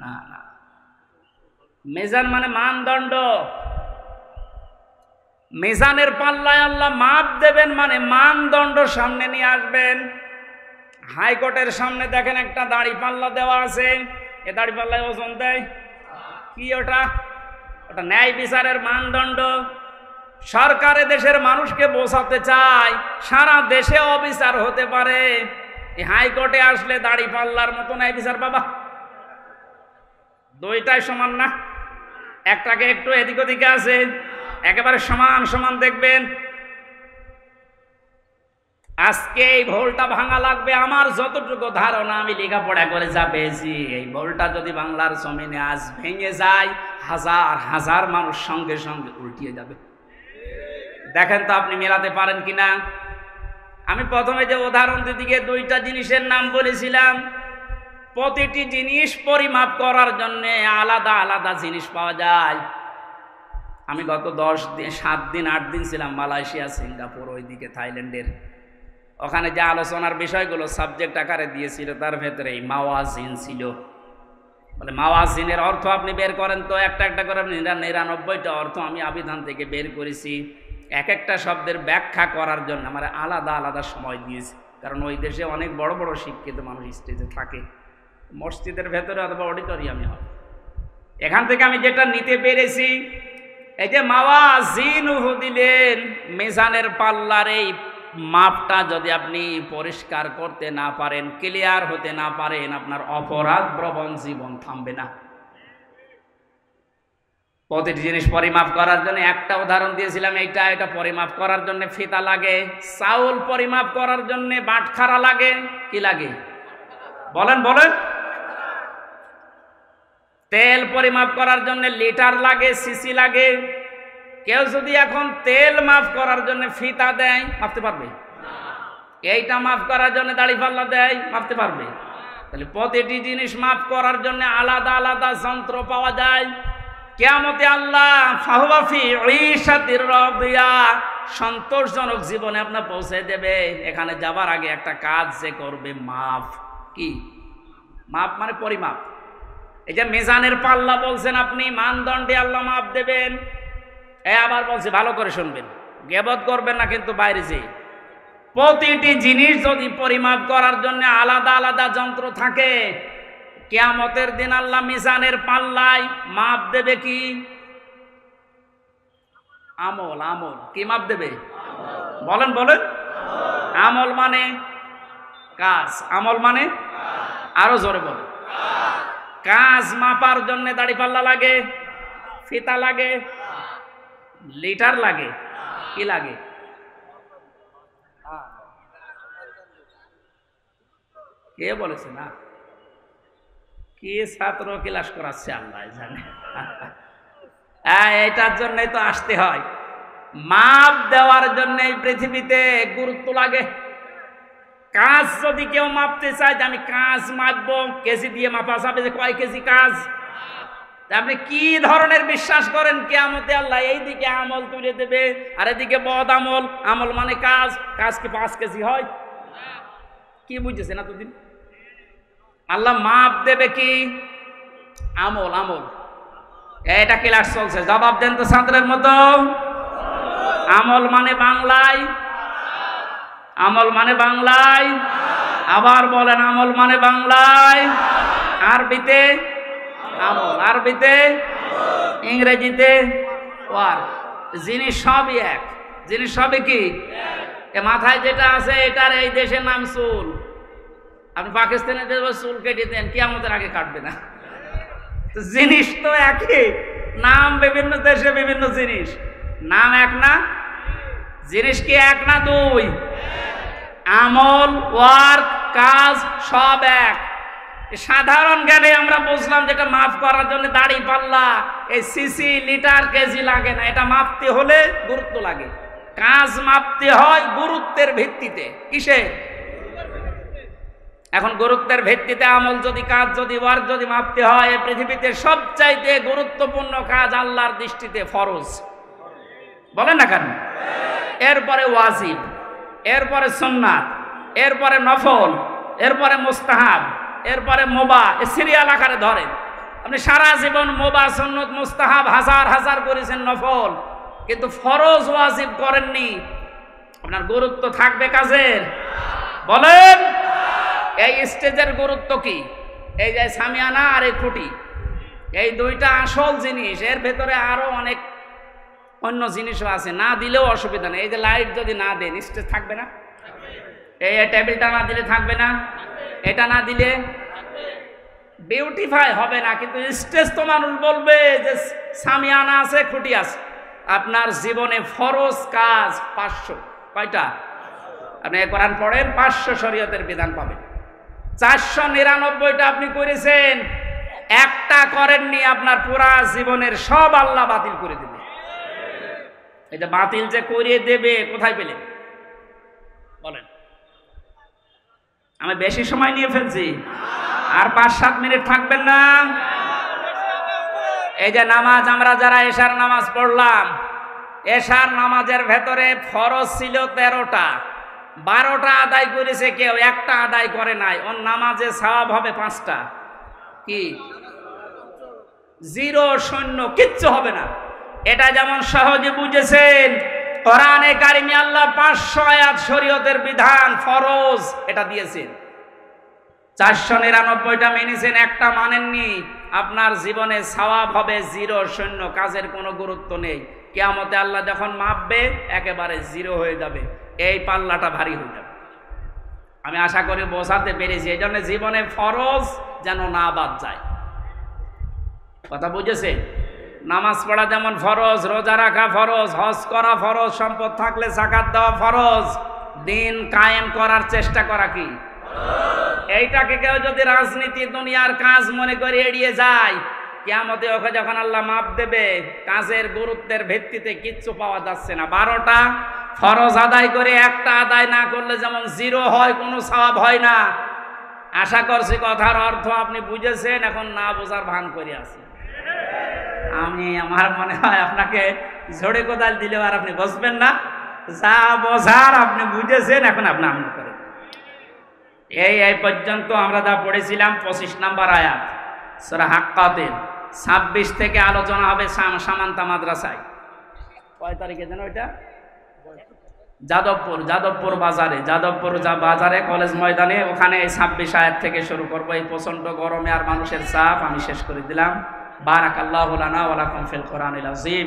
না, মিজান মানে মানদণ্ড। মিজানের পাল্লায় আল্লাহ মাপ দেবেন মানে মানদণ্ড সামনে নিয়ে আসবেন। হাইকোর্টের সামনে দেখেন একটা দাড়ি পাল্লা দেওয়া আছে, এ দাড়ি পাল্লায় ওজন দেয় কি? ওটা ন্যায় বিচারের মানদণ্ড। সরকারে দেশের মানুষকে বোঝাতে চায় সারা দেশে অবিচার হতে পারে, এই হাইকোর্টে আসলে দাড়ি পাল্লার মতো ন্যায় বিচার বাবা। দুইটাই সমান না, একটাকে একটু এদিক ওদিকে আছে, একেবারে সমান সমান দেখবেন। আজকে এই ভুলটা ভাঙা লাগবে। আমার যতটুকু ধারণা, আমি লেখাপড়া করে যা পেয়েছি, এই ভুলটা যদি বাংলার জমিনে আজ ভেঙে যায়, হাজার হাজার মানুষ সঙ্গে সঙ্গে উল্টিয়ে যাবে। দেখেন তো আপনি মেলাতে পারেন কিনা। আমি প্রথমে যে উদাহরণ দিকে 2টা জিনিসের নাম বলেছিলাম, প্রতিটি জিনিস পরিমাপ করার জন্য আলাদা আলাদা জিনিস পাওয়া যায়। আমি গত 7 দিন 8 দিন ছিলাম মালয়েশিয়া, সিঙ্গাপুর, ওইদিকে থাইল্যান্ডের। ওখানে যে আলোচনার বিষয়গুলো সাবজেক্ট আকারে দিয়েছিল তার ভেতরে এই মাওয়াজিন ছিল। বলে মাওয়াজিনের অর্থ আপনি বের করেন তো, একটা একটা করে 99টা অর্থ আমি আবিধান থেকে বের করেছি। এক একটা শব্দের ব্যাখ্যা করার জন্য আমার আলাদা আলাদা সময় দিয়েছি, কারণ ওই দেশে অনেক বড় বড় শিক্ষিত মানুষ স্টেজে থাকে, মসজিদের ভেতরে অথবা অডিটোরিয়ামে হয়। এখান থেকে আমি যেটা নিতে পেরেছি, এই যে মাওয়াজিনুহু দিলেন, মিজানের পাল্লার এই মাপটা যদি আপনি পরিষ্কার করতে না পারেন, ক্লিয়ার হতে না পারেন, আপনার অপরাধ প্রবণ জীবন থামবে না। প্রতিটি জিনিস পরিমাপ করার জন্য একটা উদাহরণ দিয়েছিলাম, এটা পরিমাপ করার জন্য ফিতা লাগে। চাউল পরিমাপ করার জন্য বাটখারা লাগে। কি লাগে বলেন? তেল পরিমাপ করার জন্য লিটার লাগে, সিসি লাগে। কেউ যদি এখন তেল মাপ করার জন্য ফিতা দেয়, মাপতে পারবে? এইটা মাপ করার জন্য দাড়ি পাল্লা দেয়, মাপতে পারবে? তাহলে প্রতিটি জিনিস মাপ করার জন্য আলাদা আলাদা যন্ত্র পাওয়া যায়। কিয়ামতে আল্লাহ ফাহুয়া ফি ঈশাতির রাদিয়া, সন্তোষজনক জীবনে আপনার পৌঁছে দেবে। এখানে যাবার আগে একটা কাজ যে করবে, মাপ। কি মাপ? মানে পরিমাপ। এই যে মিজানের পাল্লা বলছেন আপনি, মানদণ্ডে আল্লাহ মাপ দেবেন। আবার বলছে ভালো করে শুনবেন, গীবত করবেন না কিন্তু বাইরে যে। প্রতিটি জিনিস যদি পরিমাপ করার জন্য আলাদা আলাদা যন্ত্র থাকে, কিয়ামতের দিন আল্লাহ মিজানের পাল্লায় মাপ দেবে কি? আমল। কি মাপ দেবে? বলেন। আমল মানে কাজ। আমল মানে আরো জোরে বলেন। কাজ মাপার জন্য দাড়ি পাল্লা লাগে, ফিতা লাগে, লিটার লাগে। কি লাগে? কে বলেছে না? কি ছাত্র ক্লাস করাচ্ছে আল্লাহ জানে। এটার জন্যই তো আসতে হয়। মাপ দেওয়ার জন্য এই পৃথিবীতে গুরুত্ব লাগে। কাজ যদি কেউ মাপতে চায় যে আমি কাজ মাপবো, কেজি দিয়ে মাপা যাবে যে কয় কেজি কাজ। আপনি কি ধরনের বিশ্বাস করেন কিয়ামতে আল্লাহ এইদিকে আমল তুলে দেবে আর এদিকে বদ আমল? আমল মানে কাজ কি 5 কেজি হয়? কি বুঝেছেন এতদিন? আল্লাহ মাপ দেবে কি? আমল। এটা ক্লাস চলছে, জবাব দেন তো ছাত্রের মতো। আমল মানে বাংলায়, আবার বলেন আমল মানে বাংলায়, আরবিতে আমল, আরবিতে, ইংরেজিতে ওয়ার্ক। জিনিস সবই এক, জিনিস সবই কি? মাথায় যেটা আছে এটার এই দেশের নাম চুল। আপনি পাকিস্তানে চুল কেটে দেন, কিয়ামতের আগে কাটবে না। জিনিস তো একই, নাম বিভিন্ন দেশে বিভিন্ন জিনিস, নাম এক না, জিনিস কি এক না দুই? আমল, ওয়ার্ক, কাজ সব এক। সাধারণ জ্ঞানে আমরা বুঝলাম যেটা মাফ করার জন্য দাড়ি পাল্লা, এই সিসি লিটার কেজি লাগে না, এটা মাপতে হলে গুরুত্ব লাগে। কাজ মাপতে হয় গুরুত্বের ভিত্তিতে। কিসে? এখন গুরুত্বের ভিত্তিতে আমল যদি, কাজ যদি, ওয়ার্ক যদি মাপতে হয়, এই পৃথিবীতে সবচাইতে গুরুত্বপূর্ণ কাজ আল্লাহর দৃষ্টিতে ফরজ। বলেন না কেন? এরপরে ওয়াজিব, এরপরে সুন্নাত, এরপরে নফল, এরপরে মুস্তাহাব, এরপরে মুবাহ। সিরিয়াল আকারে ধরেন। আপনি সারা জীবন মুবাহ, সুন্নত, মুস্তাহাব হাজার হাজার করেছেন, নফল, কিন্তু ফরজ ওয়াজিব করেননি, আপনার গুরুত্ব থাকবে কাজের? বলেন। এই স্টেজের গুরুত্ব কি? এই যে সামিয়ানা আর এই খুঁটি, এই দুইটা আসল জিনিস। এর ভেতরে আরো অনেক অন্য জিনিসও আছে, না দিলেও অসুবিধা নেই। এই যে লাইট যদি না দেন, স্টেজ থাকবে না? এই টেবিলটা না দিলে থাকবে না? এটা না দিলে বিউটিফাই হবে না। কিন্তু স্টেজ তো মানুষ বলবে যে সামিয়ানা আছে, খুঁটি আছে। আপনার জীবনে ফরজ কাজ 500। কয়টা? আপনি কোরআন পড়েন, 500 শরীয়তের বিধান পাবেন। 499টা আপনি করেছেন, একটা করেননি, আপনার পুরা জীবনের সব আল্লাহ বাতিল করে দেবে। এটা বাতিল যে করিয়ে দেবে, কোথায় পেলেন? বলেন। আমি বেশি সময় নিয়ে ফেলছি, আর 5-7 মিনিট থাকবেন না? এই যে নামাজ, আমরা যারা এশার নামাজ পড়লাম, এশার নামাজের ভেতরে ফরজ ছিল 13টা, 12টা আদায় করেছে কেউ, একটা আদায় করে নাই, ওর নামাজে সওয়াব হবে 5টা। কি? 0, 0, কিচ্ছু হবে না। এটা যেমন সহজে বুঝেছেন, কোরআনে কারিমে আল্লাহ 500 আয়াত শরীয়তের বিধান ফরজ এটা দিয়েছেন, 499টা মেনেছেন, একটা মানেননি, আপনার জীবনে সওয়াব হবে 0, 0, কাজের কোনো গুরুত্ব নেই। কিয়ামতে আল্লাহ যখন মাপবে একেবারে 0 হয়ে যাবে, এই পাল্লাটা ভারী হয়ে যাবে। আমি আশা করি বোঝাতে পেরেছি। এই জন্য জীবনে ফরজ যেন না বাদ যায়। কথা বুঝেছে? নামাজ পড়া যেমন ফরজ, রোজা রাখা ফরজ, হজ করা ফরজ, সম্পদ থাকলে যাকাত দেওয়া ফরজ, দিন কায়েম করার চেষ্টা করা কি? এইটাকে কেউ যদি রাজনীতি, দুনিয়ার কাজ মনে করে এড়িয়ে যায়, কিয়ামতে ওকে যখন আল্লাহ মাপ দেবে, কাজের গুরুত্বের ভিত্তিতে কিচ্ছু পাওয়া যাচ্ছে না। 12টা ফরজ আদায় করে একটা আদায় না করলে যেমন 0 হয়, কোনো সওয়াব হয় না। আশা করছি কথার অর্থ আপনি বুঝেছেন, এখন না বোঝার ভান করে আছেন। আমার মনে হয় আপনাকে ঝড়ে কোদাল দিলেও আর আপনি বসবেন না। যা বোঝার আপনি বুঝেছেন, এখন আপনি আমল করেন। এই পর্যন্ত আমরা যা পড়েছিলাম 25 নম্বর আয়াত সূরা হাক্কাতের। 26 থেকে আলোচনা হবে সামান্তা মাদ্রাসায়। কয় তারিখে যেন ওইটা? যাদবপুর বাজারে কলেজ ময়দানে, ওখানে 26 আয়াত থেকে শুরু করবো। এই প্রচন্ড গরমে আর মানুষের চাপ আমি শেষ করে দিলাম। বারাকাল্লাহু লানা ওয়া লাকুম ফিল কোরআনিল আযীম।